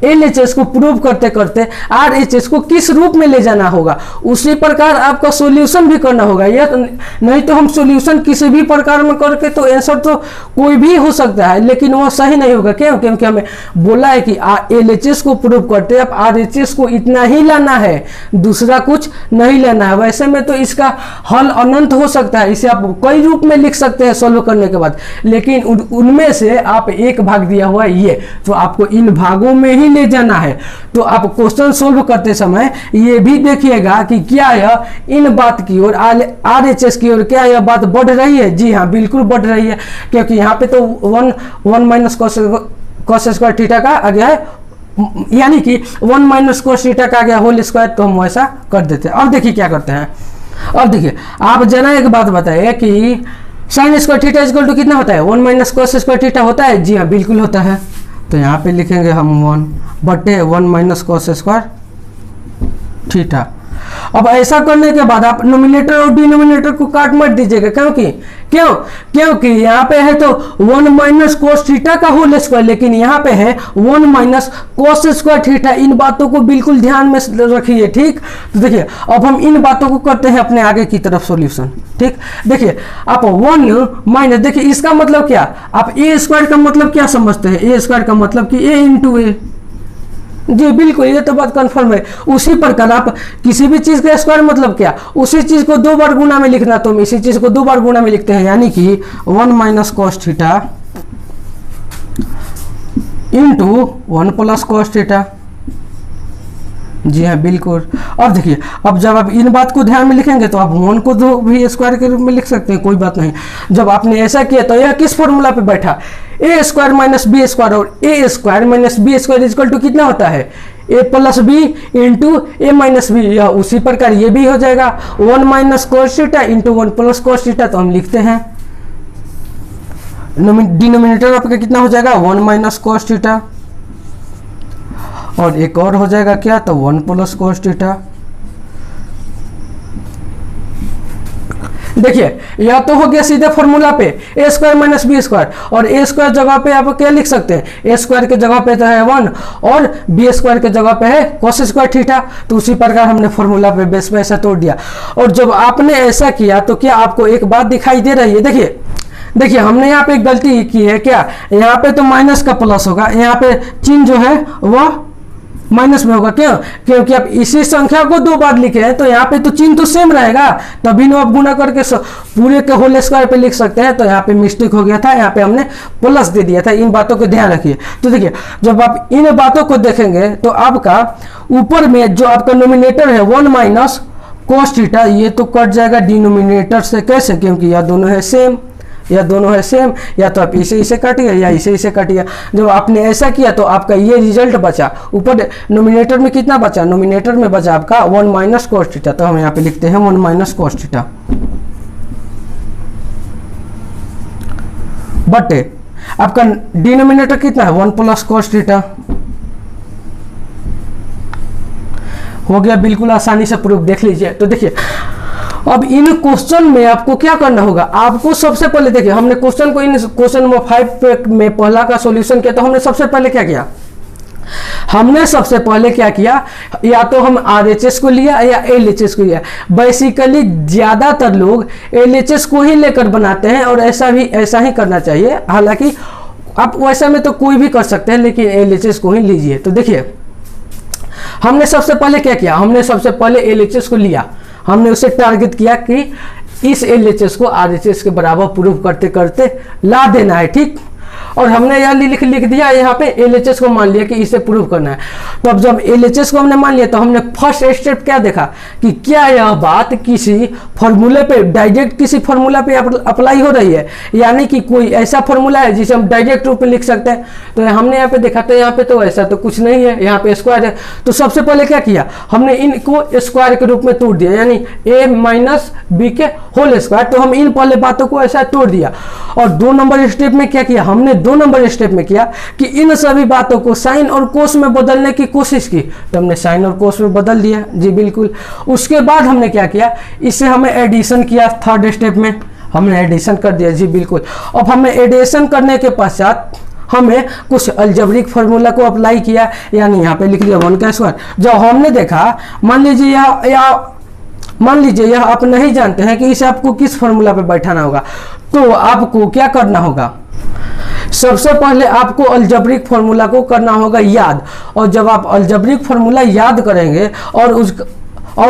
LHS को प्रूव करते करते RHS को किस रूप में ले जाना होगा, उसी प्रकार आपका सॉल्यूशन भी करना होगा। या तो नहीं तो हम सॉल्यूशन किसी भी प्रकार में करके तो आंसर तो कोई भी हो सकता है, लेकिन वो सही नहीं होगा। क्यों, क्योंकि हमें बोला है कि LHS को प्रूव करते आप RHS को इतना ही लाना है, दूसरा कुछ नहीं लेना है। वैसे में तो इसका हल अनंत हो सकता है, इसे आप कई रूप में लिख सकते हैं सॉल्व करने के बाद, लेकिन उनमें से आप एक भाग दिया हुआ है ये, तो आपको इन भागों में ही ले जाना है। तो आप क्वेश्चन सोल्व करते समय ये भी देखिएगा कि क्या यह इन बात की ओर RHS की ओर क्या यह बात बढ़ रही है। जी हाँ बिल्कुल बढ़ रही है, क्योंकि यहाँ पे तो 1 माइनस कोस स्क्वायर थीटा का आ गया है, यानी कि 1 माइनस कोस थीटा का आ गया होल स्क्वायर, तो हम वैसा कर देते हैं। अब देखिए क्या करते हैं, अब देखिए आप जरा एक बात बताइए कि sine square theta equal to कितना होता है, 1 माइनस कोस स्क्वायर थीटा होता है। जी हाँ बिल्कुल होता है। तो यहाँ पे लिखेंगे हम 1/1 माइनस कोस स्क्वायर थीटा। अब ऐसा करने के बाद आप नोमिनेटर और डिनोमिनेटर को काट मत दीजिएगा। क्योंकि यहाँ पे है तो 1 माइनस कोस थीटा का होल स्क्वायर, लेकिन यहाँ पे है 1 माइनस कोस स्क्वायर थीटा। इन बातों को बिल्कुल ध्यान में रखिए। ठीक, तो देखिए अब हम इन बातों को करते हैं अपने आगे की तरफ सॉल्यूशन। ठीक, देखिए आप 1 माइनस, देखिए इसका मतलब क्या, आप ए स्क्वायर का मतलब क्या समझते हैं, ए स्क्वायर का मतलब कि a इंटू ए। जी बिल्कुल, ये तो बात कंफर्म है। उसी प्रकार आप किसी भी चीज का स्क्वायर मतलब क्या, उसी चीज को 2 बार गुना में लिखना, तो हम इसी चीज को 2 बार गुना में लिखते हैं, यानी कि 1 minus cos theta into 1 plus cos theta. जी हाँ बिल्कुल। अब देखिए अब जब आप इन बात को ध्यान में लिखेंगे तो आप 1 को 2 भी स्क्वायर के रूप में लिख सकते हैं, कोई बात नहीं। जब आपने ऐसा किया तो यह किस फॉर्मूला पे बैठा, a square minus B square, और a square minus B square equal to कितना होता है, a plus B into A minus B. या उसी प्रकार ये भी हो जाएगा 1 minus cos theta into 1 plus cos theta. तो हम लिखते हैं डिनोमिनेटर आपका कितना हो जाएगा 1 माइनस कोस थीटा, और एक और हो जाएगा क्या, तो 1 प्लस कोस थीटा। देखिए यह तो हो गया सीधे फॉर्मूला पे a square minus B square, और a स्क्वायर जगह पे आप क्या लिख सकते हैं, a स्क्वायर के जगह पे तो है 1 और b स्क्वायर के जगह पे है कोस स्क्वायर थीटा। तो उसी प्रकार हमने फॉर्मूला पे बेस पे ऐसा तोड़ दिया। और जब आपने ऐसा किया तो क्या आपको एक बात दिखाई दे रही है, देखिए हमने यहाँ पे एक गलती की है। क्या, यहाँ पे तो माइनस का प्लस होगा, यहाँ पे चिन्ह जो है वह माइनस में होगा। क्यों, क्योंकि आप इसी संख्या को 2 बार लिखे हैं, तो यहाँ पे तो चिन्ह तो सेम रहेगा, तभी ना आप गुना करके पूरे के होल स्क्वायर पे लिख सकते हैं। तो यहाँ पे मिस्टेक हो गया था, यहाँ पे हमने प्लस दे दिया था। इन बातों को ध्यान रखिए। तो देखिए जब आप इन बातों को देखेंगे तो आपका ऊपर में जो आपका नोमिनेटर है 1 माइनस कोस थीटा, ये तो कट जाएगा डिनोमिनेटर से। कैसे, क्योंकि यह दोनों है सेम, या तो आप इसे काटिए या इसे काटिए। जब आपने ऐसा किया तो आपका ये रिजल्ट बचा। ऊपर नोमिनेटर में कितना बचा, नोमिनेटर में बचा आपका 1 माइनस कोस थीटा। तो हम यहाँ पे लिखते हैं 1 माइनस कोस थीटा बटे आपका डिनोमिनेटर कितना है 1 प्लस कोस थीटा। हो गया बिल्कुल आसानी से प्रूफ, देख लीजिए। तो देखिए अब इन क्वेश्चन में आपको क्या करना होगा, आपको सबसे पहले देखिए हमने क्वेश्चन को इन क्वेश्चन नंबर 5 में पहला का सॉल्यूशन किया, तो हमने सबसे पहले क्या किया, हमने सबसे पहले क्या किया, या तो हम RHS को लिया या LHS को लिया। बेसिकली ज़्यादातर लोग LHS को ही लेकर बनाते हैं और ऐसा ही करना चाहिए। हालांकि आप वैसा में तो कोई भी कर सकते हैं, लेकिन LHS को ही लीजिए। तो देखिए हमने सबसे पहले क्या किया, हमने सबसे पहले LHS को लिया, हमने उसे टारगेट किया कि इस LHS को RHS के बराबर प्रूफ करते करते ला देना है, ठीक। और हमने यहाँ लिख दिया यहाँ पे LHS को मान लिया कि इसे प्रूव करना है। तो अब जब LHS को हमने मान लिया तो हमने फर्स्ट स्टेप क्या देखा कि क्या यह बात किसी फॉर्मूले पे डायरेक्ट किसी फॉर्मूला पे अप्लाई हो रही है, यानी कि कोई ऐसा फॉर्मूला है जिसे हम डायरेक्ट रूप में लिख सकते हैं। तो हमने यहाँ पे देखा तो यहाँ पे तो ऐसा तो कुछ नहीं है, यहाँ पे स्क्वायर है। तो सबसे पहले क्या किया, हमने इनको स्क्वायर के रूप में तोड़ दिया, यानी a माइनस बी के होल स्क्वायर। तो हम इन पहले बातों को ऐसा तोड़ दिया। और 2 नंबर स्टेप में क्या किया, हमने 2 नंबर स्टेप में किया कि इन सभी बातों को साइन और कोस में बदलने की कोशिश की। तो हमने साइन और कोस में बदल दिया जी बिल्कुल। उसके बाद हमने क्या किया, इसे हमें एडिशन किया, 3rd स्टेप में हमने एडिशन कर दिया जी बिल्कुल। अब हमें एडिशन करने के पश्चात हमें कुछ अलजेब्रिक फार्मूला को अप्लाई किया, यानी यहाँ पे लिख लिया 1 का स्क्वायर। जब हमने देखा, मान लीजिए यह आप नहीं जानते हैं कि इसे आपको किस फार्मूला पे बैठाना होगा, तो आपको क्या करना होगा, सबसे पहले आपको अलजेब्रिक फार्मूला को करना होगा याद। और जब आप अलजेब्रिक फार्मूला याद करेंगे और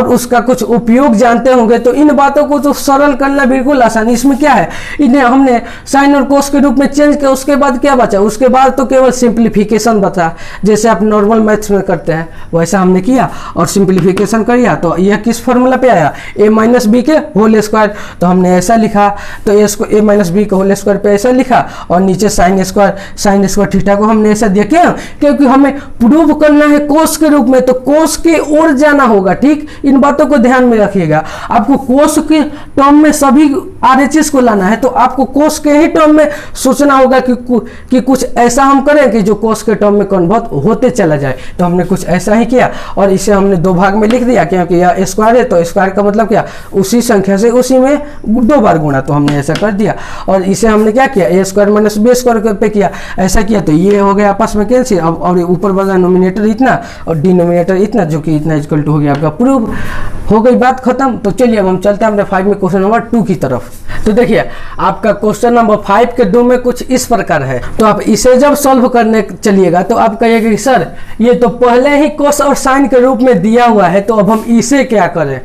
उसका कुछ उपयोग जानते होंगे तो इन बातों को तो सरल करना बिल्कुल आसानी। इसमें क्या है, इन्हें हमने साइन और कोस के रूप में चेंज किया, उसके बाद क्या बचा, उसके बाद तो केवल सिंप्लीफिकेशन बचा, जैसे आप नॉर्मल मैथ्स में करते हैं वैसा हमने किया और सिंप्लीफिकेशन किया। तो यह किस फॉर्मूला पे आया, a माइनस बी के होल स्क्वायर। तो हमने ऐसा लिखा, तो a माइनस बी के होल स्क्वायर पे ऐसा लिखा, और नीचे साइन स्क्वायर थीटा को हमने ऐसा दिया। क्यों, क्योंकि हमें प्रूव करना है कोस के रूप में, तो कोस के ओर जाना होगा, ठीक। इन बातों को ध्यान में रखिएगा। आपको कोस के टर्म में सभी RHS को लाना है, तो आपको कोस के ही टर्म में सोचना होगा कि कुछ ऐसा हम करें कि जो कोस के टर्म में कन्वर्ट होते चला जाए। तो हमने कुछ ऐसा ही किया और इसे हमने 2 भाग में लिख दिया, क्योंकि यह स्क्वायर है तो स्क्वायर का मतलब क्या, उसी संख्या से उसी में 2 बार गुणा। तो हमने ऐसा कर दिया और इसे हमने क्या किया, a square minus B square पे किया, ऐसा किया। तो ये हो गया आपस में कैंसिल। अब और ऊपर वाला नोमिनेटर इतना और डिनोमिनेटर इतना, जो कि इतना इक्वल टू हो गया आपका प्रूफ। हो गई बात खत्म। तो चलिए अब हम चलते हैं अपने 5 में क्वेश्चन नंबर 2 की तरफ। तो देखिए आपका क्वेश्चन नंबर 5 के 2 में कुछ इस प्रकार है। तो आप इसे जब सॉल्व करने चलिएगा तो आप कहिएगा कि सर ये तो पहले ही कोस और साइन के रूप में दिया हुआ है, तो अब हम इसे क्या करें।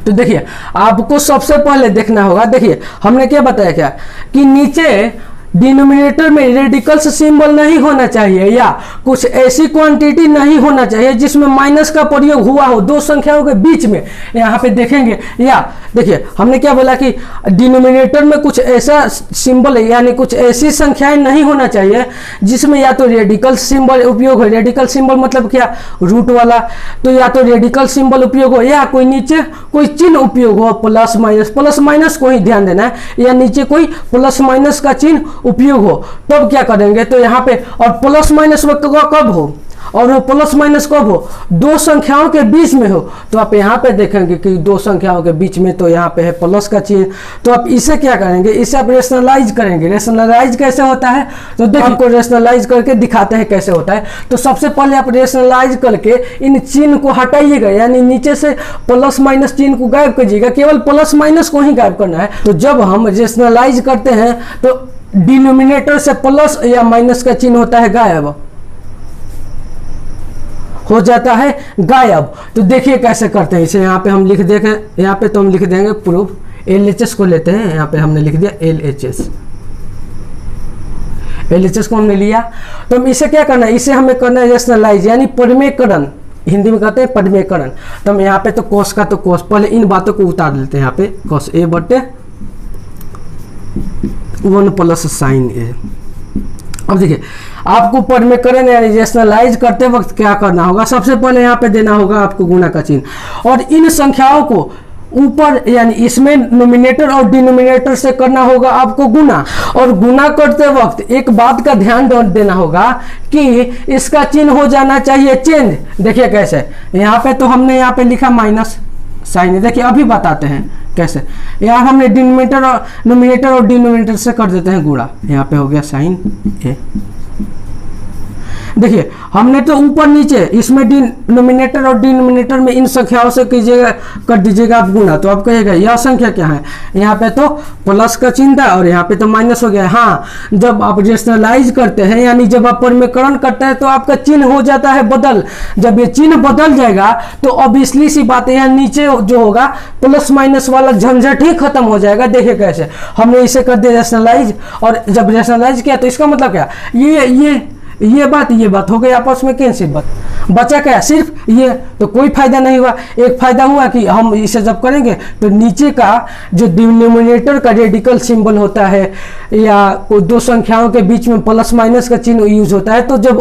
तो देखिए आपको सबसे पहले देखना होगा, देखिए हमने क्या बताया क्या कि नीचे डिनोमिनेटर में रेडिकल्स सिंबल नहीं होना चाहिए, या कुछ ऐसी क्वांटिटी नहीं होना चाहिए जिसमें माइनस का प्रयोग हुआ हो 2 संख्याओं के बीच में। यहाँ पे देखेंगे, या देखिए हमने क्या बोला कि डिनोमिनेटर में कुछ ऐसा सिंबल यानी कुछ ऐसी संख्याएं नहीं होना चाहिए जिसमें या तो रेडिकल सिंबल उपयोग हो, रेडिकल सिंबल मतलब क्या, रूट वाला। तो या तो रेडिकल सिंबल उपयोग हो या कोई नीचे कोई चिन्ह उपयोग हो, प्लस माइनस को ही ध्यान देना है, या नीचे कोई प्लस माइनस का चिन्ह उपयोग हो। तब क्या करेंगे, तो यहाँ पे और प्लस माइनस कब हो, और वो प्लस माइनस कब हो, 2 संख्याओं के बीच में हो। तो आप यहाँ पे देखेंगे कि 2 संख्याओं के बीच में, तो यहाँ पे है प्लस का चिन्ह। तो आप इसे क्या करेंगे, इसे आप रेशनलाइज करेंगे। रेशनलाइज कैसे होता है, तो देखिए आपको रेशनलाइज करके दिखाते हैं कैसे होता है। तो सबसे पहले आप रेशनलाइज करके इन चिन्ह को हटाइएगा, यानी नीचे से प्लस माइनस चिन्ह को गायब कीजिएगा, केवल प्लस माइनस को ही गायब करना है। तो जब हम रेशनलाइज करते हैं तो डिनोमिनेटर से प्लस या माइनस का चिन्ह होता है गायब, हो जाता है गायब। तो देखिए कैसे करते हैं इसे, यहाँ पे हम लिख देंगे, यहाँ पे तो हम लिख देंगे प्रूफ। LHS को लेते हैं, यहाँ पे हमने लिख दिया LHS को हमने लिया। तो हम इसे क्या करना है, इसे हमें करना है रेशनलाइज, यानी परिमेयकरण, हिंदी में कहते हैं परिमेयकरण। तो हम यहाँ पे तो कोस का तो कोस, पहले इन बातों को उतार लेते हैं। यहाँ पे कोस a बटे 1 प्लस साइन a। अब देखिए आपको परिमेयकरण यानी रेशनलाइज करते वक्त क्या करना होगा, सबसे पहले यहाँ पे देना होगा आपको गुणा का चिन्ह, और इन संख्याओं को ऊपर यानी इसमें नोमिनेटर और डिनोमिनेटर से करना होगा आपको गुना, और गुना करते वक्त एक बात का ध्यान देना होगा कि इसका चिन्ह हो जाना चाहिए चेंज। देखिए कैसे, यहाँ पे तो हमने यहाँ पे लिखा माइनस साइन, देखिए अभी बताते हैं कैसे। यहाँ हमने डिनोमिनेटर और नोमिनेटर और डिनोमिनेटर से कर देते हैं गुणा, यहाँ पे हो गया साइन ए। देखिए हमने तो ऊपर नीचे इसमें डिनोमिनेटर और डिनोमिनेटर में इन संख्याओं से कीजिएगा, कर दीजिएगा आप गुना, तो आप कहिएगा यह संख्या क्या है, यहाँ पे तो प्लस का चिन्ह था और यहाँ पे तो माइनस हो गया। हाँ, जब आप रेशनलाइज करते हैं यानी जब आप परिमेयकरण करते हैं तो आपका चिन्ह हो जाता है बदल। जब ये चिन्ह बदल जाएगा तो ऑब्वियसली सी बात है यहाँ नीचे जो होगा प्लस माइनस वाला झंझट ही खत्म हो जाएगा। देखिए कैसे हमने इसे कर दिया रेशनलाइज, और जब रेशनलाइज किया तो इसका मतलब क्या, ये बात हो गई आपस में कैंसिल, बचा क्या सिर्फ ये, तो कोई फायदा नहीं हुआ। एक फायदा हुआ कि हम इसे जब करेंगे तो नीचे का जो डिनोमिनेटर का रेडिकल सिंबल होता है या कोई दो संख्याओं के बीच में प्लस माइनस का चिन्ह यूज होता है, तो जब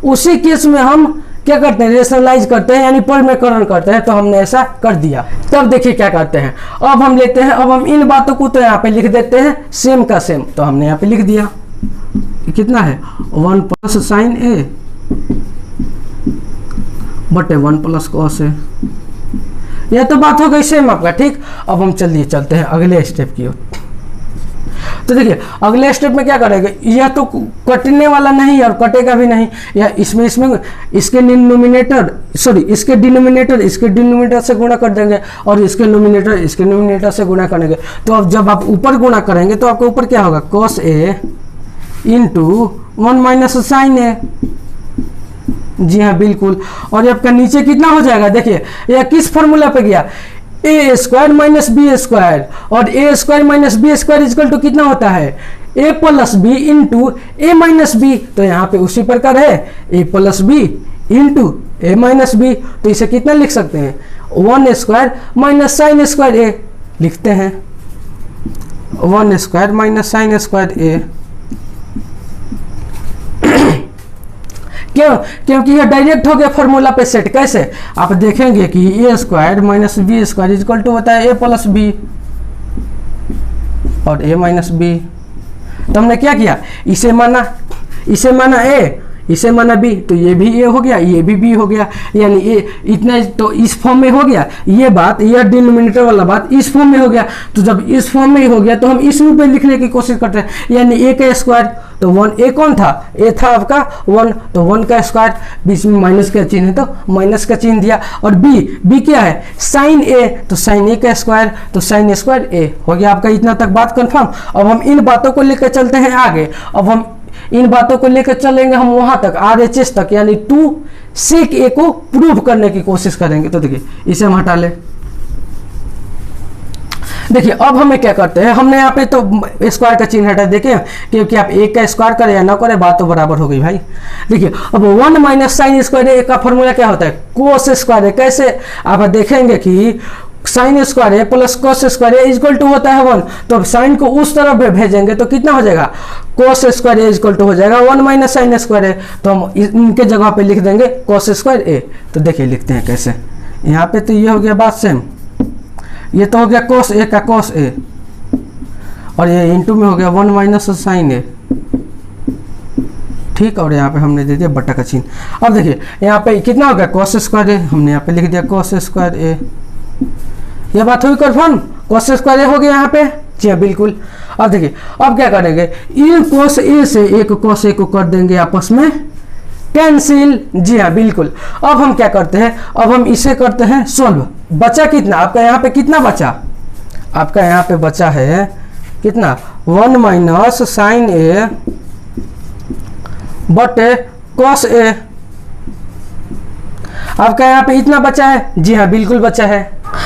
उसी केस में हम क्या करते हैं, रेशनलाइज करते हैं यानी परिमेयकरण करते हैं, तो हमने ऐसा कर दिया। तब देखिए क्या करते हैं, अब हम लेते हैं, अब हम इन बातों को तो यहाँ पे लिख देते हैं सेम का सेम, तो हमने यहाँ पे लिख दिया कितना है 1 प्लस साइन ए बटे 1 प्लस कॉस ए। यह तो बात हो गई सेम आपका, ठीक। अब हम चलते हैं अगले स्टेप की ओर। तो देखिए अगले स्टेप में क्या करेंगे, यह तो कटने वाला नहीं और कटेगा भी नहीं, या इसमें इसके डिनोमिनेटर इसके डिनोमिनेटर से गुणा कर देंगे और इसके नोमिनेटर से गुणा करेंगे। तो अब जब आप ऊपर गुणा करेंगे तो आपको ऊपर क्या होगा, cos A into 1 minus sign ए। जी हाँ बिल्कुल, और आपका नीचे कितना हो जाएगा, देखिए यह किस फॉर्मूला पे गया, a square minus B square, और a square minus B square equal to कितना होता है, a plus B into A minus b. तो यहाँ पे उसी प्रकार है a plus B into A minus b, तो इसे कितना लिख सकते हैं 1 square minus sine square a लिखते हैं, 1 square minus sine square a. क्यों, क्योंकि यह डायरेक्ट हो गया फॉर्मूला पे सेट। कैसे, आप देखेंगे कि a square minus B square equal to होता है ए प्लस बी और ए माइनस बी। तो हमने क्या किया, इसे माना ए, इसे माना बी, तो ये भी ए हो गया, ये भी बी हो गया, यानी ए इतना तो इस फॉर्म में हो गया। ये बात, यह डिनोमिनेटर वाला बात इस फॉर्म में हो गया। तो जब इस फॉर्म में ही हो गया तो हम इस रूप में लिखने की कोशिश करते हैं, यानी ए का स्क्वायर, तो 1 ए कौन था, ए था आपका 1, तो 1 का स्क्वायर, बीच में माइनस का चिन्ह है तो माइनस का चिन्ह दिया, और बी क्या है साइन ए, तो साइन ए का स्क्वायर, तो साइन स्क्वायर ए हो गया आपका। इतना तक बात कंफर्म। अब हम इन बातों को लेकर चलते हैं आगे। अब हम इन बातों को लेकर चलेंगे हम वहां तक RHS तक, यानी 2 sec a को प्रूव करने की कोशिश करेंगे। तो देखिए इसे हम हटा ले। देखिए अब हमें क्या करते हैं, हमने यहाँ पे तो स्क्वायर का चिन्ह हटा, देखिए क्योंकि आप एक का स्क्वायर करें या ना करें बात तो बराबर हो गई भाई। देखिए अब 1 माइनस साइन स्क्वायर ए का फॉर्मूला क्या होता है, कोस स्क्वायर ए। कैसे, आप देखेंगे कि sine square A plus cos square A equal to होता है 1, तो साइन को उस तरफ भेजेंगे तो कितना हो जाएगा, cos square A equal to हो जाएगा 1 माइनस साइन स्क्वायर ए। तो हम इनके जगह पे लिख देंगे कोस स्क्वायर ए। तो देखिए लिखते हैं कैसे, यहाँ पे तो ये हो गया बात सेम, ये तो हो गया कोस ए का कोस ए, और ये इंटू में हो गया 1 माइनस साइन ए, ठीक। और यहाँ पे हमने दे दिया बटा का चिन्ह। अब देखिए यहाँ पे कितना हो गया कोस स्क्वायर ए, हमने यहाँ पे लिख दिया कोस स्क्वायर ए। ये बात हुई कंफर्म, कोस स्क्वायर ए हो गया यहाँ पे, जी हाँ बिल्कुल। अब देखिए अब क्या करेंगे, इन कोस ए से एक कोस ए को कर देंगे आपस में कैंसिल, जी हाँ बिल्कुल। अब हम क्या करते हैं, अब हम इसे करते हैं सोल्व। बचा कितना आपका, यहाँ पे कितना बचा, आपका यहाँ पे बचा है कितना 1 माइनस साइन ए बटे कॉस ए। आपका यहाँ पे इतना बचा है, जी हाँ बिल्कुल बचा है।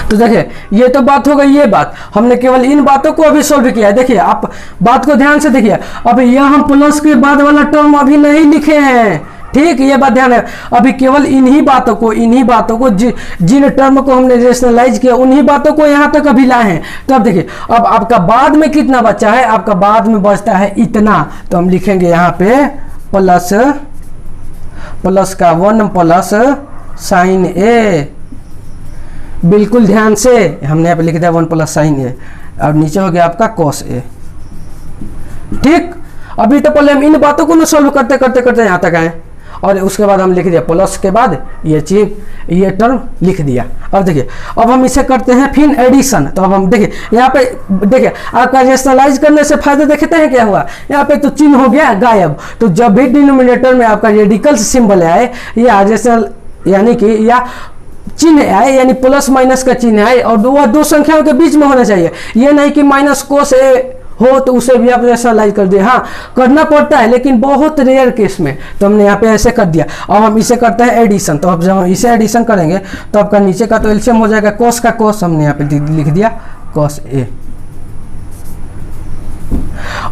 तो देखिए ये तो बात हो गई, ये बात हमने केवल इन बातों को अभी सोल्व किया है। देखिए आप बात को ध्यान से देखिए, अब यहाँ हम प्लस के बाद वाला टर्म अभी नहीं लिखे हैं, ठीक, ये बात ध्यान है। अभी केवल इन्हीं बातों को जिन टर्म को हमने रेशनलाइज किया उन्हीं बातों को यहाँ तक अभी लाए हैं। तो अब देखिए अब आपका बाद में कितना बचा है, आपका बाद में बचता है इतना, तो हम लिखेंगे यहाँ पे प्लस का 1 प्लस साइन ए बिल्कुल ध्यान से हमने यहाँ पे लिख दिया 1 प्लस साइन ए, और नीचे हो गया आपका कॉस ए। ठीक, अभी तो पहले हम इन बातों को ना सॉल्व करते करते करते यहाँ तक आए, और उसके बाद हम लिख दिया प्लस के बाद ये चीज ये टर्म लिख दिया। अब देखिए अब हम इसे करते हैं फिर एडिशन। तो अब हम देखिए यहाँ पे देखिए आपका रेशनलाइज करने से फायदा देखते हैं क्या हुआ, यहाँ पे तो चिन्ह हो गया गायब। तो जब भी डिनोमिनेटर में आपका रेडिकल सिंबल आए या रेशनल यानी कि या चिन्ह आए यानी प्लस माइनस का चिन्ह आए और दो संख्याओं के बीच में होना चाहिए, ये नहीं कि माइनस कोस ए हो तो उसे भी आप रेशनलाइज कर दिए। हाँ करना पड़ता है लेकिन बहुत रेयर केस में, तो हमने यहाँ पे ऐसे कर दिया। अब हम इसे करते हैं एडिशन। तो अब जब हम इसे एडिशन करेंगे तो आपका नीचे का तो एलसीएम हो जाएगा कोस का कोस, हमने यहाँ पे लिख दिया कोस ए,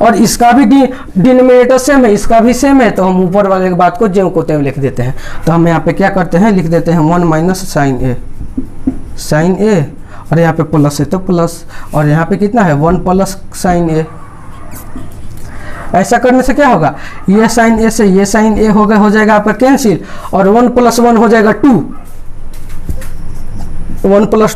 और इसका भी डिनोमिनेटर सेम है, इसका भी सेम है। तो हम ऊपर वाले बात को ज्यों को त्यों लिख देते हैं। तो हम यहाँ पे क्या करते हैं, लिख देते हैं 1 माइनस साइन ए, और यहाँ पे प्लस है तो प्लस, और यहाँ पे कितना है 1 प्लस साइन ए। ऐसा करने से क्या होगा, ये साइन ए से ये साइन ए हो जाएगा आपका कैंसिल, और 1 प्लस 1 हो जाएगा 2, 1 प्लस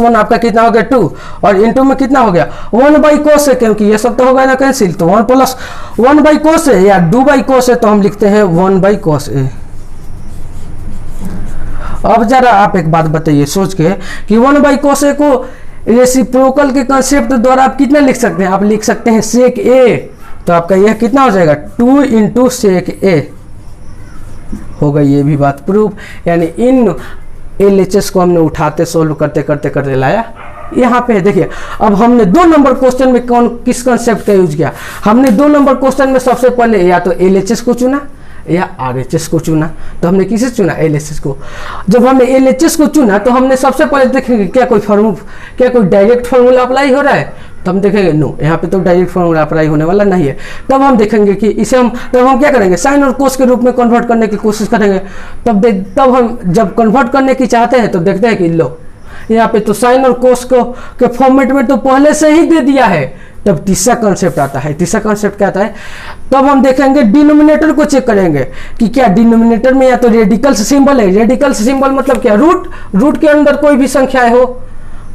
1 आपका कितना हो गया 2, और इनटू में कितना हो गया 1 बाई कोस है, क्योंकि ये सब तो होगा ना कैंसिल। तो 1 प्लस 1 बाई कोस है या 2 बाई कोस है, तो हम लिखते हैं 1 बाई कोस ए। अब जरा आप एक बात बताइए सोच के कि 1 बाई कोस ए को रेसिप्रोकल के कंसेप्ट द्वारा आप कितना लिख सकते हैं, आप लिख सकते हैं सेक ए। तो आपका यह कितना हो जाएगा 2 इंटू सेक ए होगा। ये भी बात प्रूफ, यानी इन LHS को हमने उठाते सोल्व करते करते करते लाया यहाँ पे। देखिए अब हमने 2 नंबर क्वेश्चन में किस कंसेप्ट का यूज किया, हमने 2 नंबर क्वेश्चन में सबसे पहले या तो LHS को चुना या RHS को चुना। तो हमने किसे चुना, LHS को। जब हमने LHS को चुना तो हमने सबसे पहले देखेंगे क्या कोई डायरेक्ट फार्मूला अप्लाई हो रहा है, तो हम देखेंगे नो, यहाँ पे तो डायरेक्ट फार्मूला अप्लाई होने वाला नहीं है। तब हम देखेंगे कि इसे हम क्या करेंगे, साइन और कोस के रूप में कन्वर्ट करने की कोशिश करेंगे। तब हम जब कन्वर्ट करने की चाहते हैं तो देखते हैं कि लो यहाँ पे तो साइन और कोस को के फॉर्मेट में तो पहले से ही दे दिया है। तब तीसरा कॉन्सेप्ट आता है। तीसरा कॉन्सेप्ट क्या आता है, तब हम देखेंगे डिनोमिनेटर को चेक करेंगे कि क्या डिनोमिनेटर में या तो रेडिकल्स सिंबल है। रेडिकल्स सिंबल मतलब क्या, रूट के अंदर कोई भी संख्याएं हो।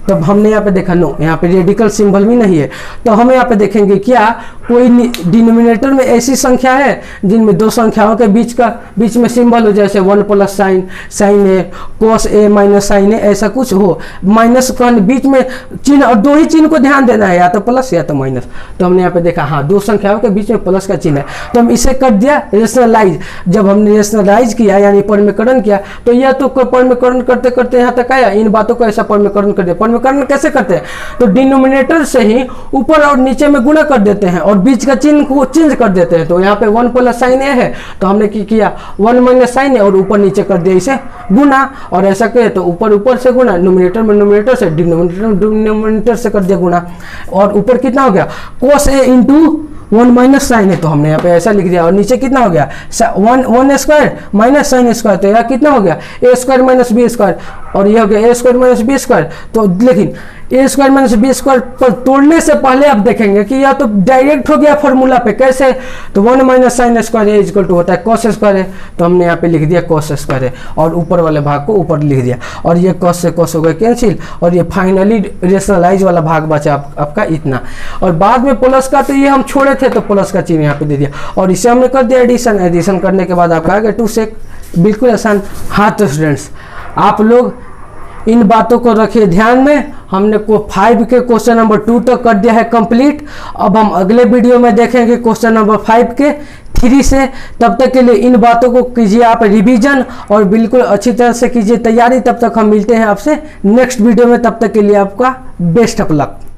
तब हमने यहाँ पे देखा नो, यहाँ पे रेडिकल सिंबल भी नहीं है। तो हम यहाँ पे देखेंगे क्या कोई डिनोमिनेटर में ऐसी संख्या है जिनमें 2 संख्याओं के बीच में सिंबल हो, जैसे 1 प्लस साइन ए, कोस ए माइनस साइन ए, ऐसा कुछ हो। माइनस का बीच में चिन्ह, और 2 ही चिन्ह को ध्यान देना है, या तो प्लस या तो माइनस। तो हमने यहाँ पे देखा हाँ 2 संख्याओं के बीच में प्लस का चिन्ह है। तो हम इसे कर दिया रेशनलाइज। जब हमने रेशनलाइज किया यानी परमीकरण किया, तो यह तो परमीकरण करते करते यहाँ तक आया। इन बातों को ऐसा परमीकरण कर दिया। परमीकरण कैसे करते हैं, तो डिनोमिनेटर से ही ऊपर और नीचे में गुणा कर देते हैं और बीच का चिन्ह को चेंज कर देते हैं। तो यहाँ पे 1 प्लस साइन ए है, तो हमने क्या किया 1 माइनस साइन ए, और ऊपर नीचे कर दिया इसे गुणा। और ऐसा कहे तो ऊपर से गुणा, न्यूमरेटर में न्यूमरेटर से, डिनोमिनेटर से कर दिया गुणा। और ऊपर कितना हो गया कोस ए इंटू 1 माइनस साइन है, तो हमने यहाँ पे ऐसा लिख दिया। और नीचे कितना हो गया 1 स्क्वायर माइनस साइन स्क्वायर, तो यह कितना हो गया a square minus B square, और यह हो गया a square minus B square. तो लेकिन ए स्क्वायर माइनस बी स्क्वायर पर तोड़ने से पहले आप देखेंगे कि यह तो डायरेक्ट हो गया फॉर्मूला पे। कैसे, तो 1 minus sine square A equal to होता है कॉस स्क्वायर है, तो हमने यहाँ पे लिख दिया कॉस स्क्वायर है, और ऊपर वाले भाग को ऊपर लिख दिया। और ये कॉस से कॉस हो गया कैंसिल, और ये फाइनली रेशनलाइज वाला भाग बचा आपका इतना। और बाद में प्लस का तो ये हम छोड़े थे, तो प्लस का चिन्ह यहाँ पे दे दिया, और इसे हमने कर दिया एडिशन। एडिशन करने के बाद आपका आ गया 2 सेक, बिल्कुल आसान। हाँ तो स्टूडेंट्स आप लोग इन बातों को रखिए ध्यान में। हमने 5 के क्वेश्चन नंबर 2 तक कर दिया है कंप्लीट। अब हम अगले वीडियो में देखेंगे क्वेश्चन नंबर 5 के 3 से। तब तक के लिए इन बातों को कीजिए आप रिवीजन, और बिल्कुल अच्छी तरह से कीजिए तैयारी। तब तक हम मिलते हैं आपसे नेक्स्ट वीडियो में। तब तक के लिए आपका बेस्ट ऑफ लक।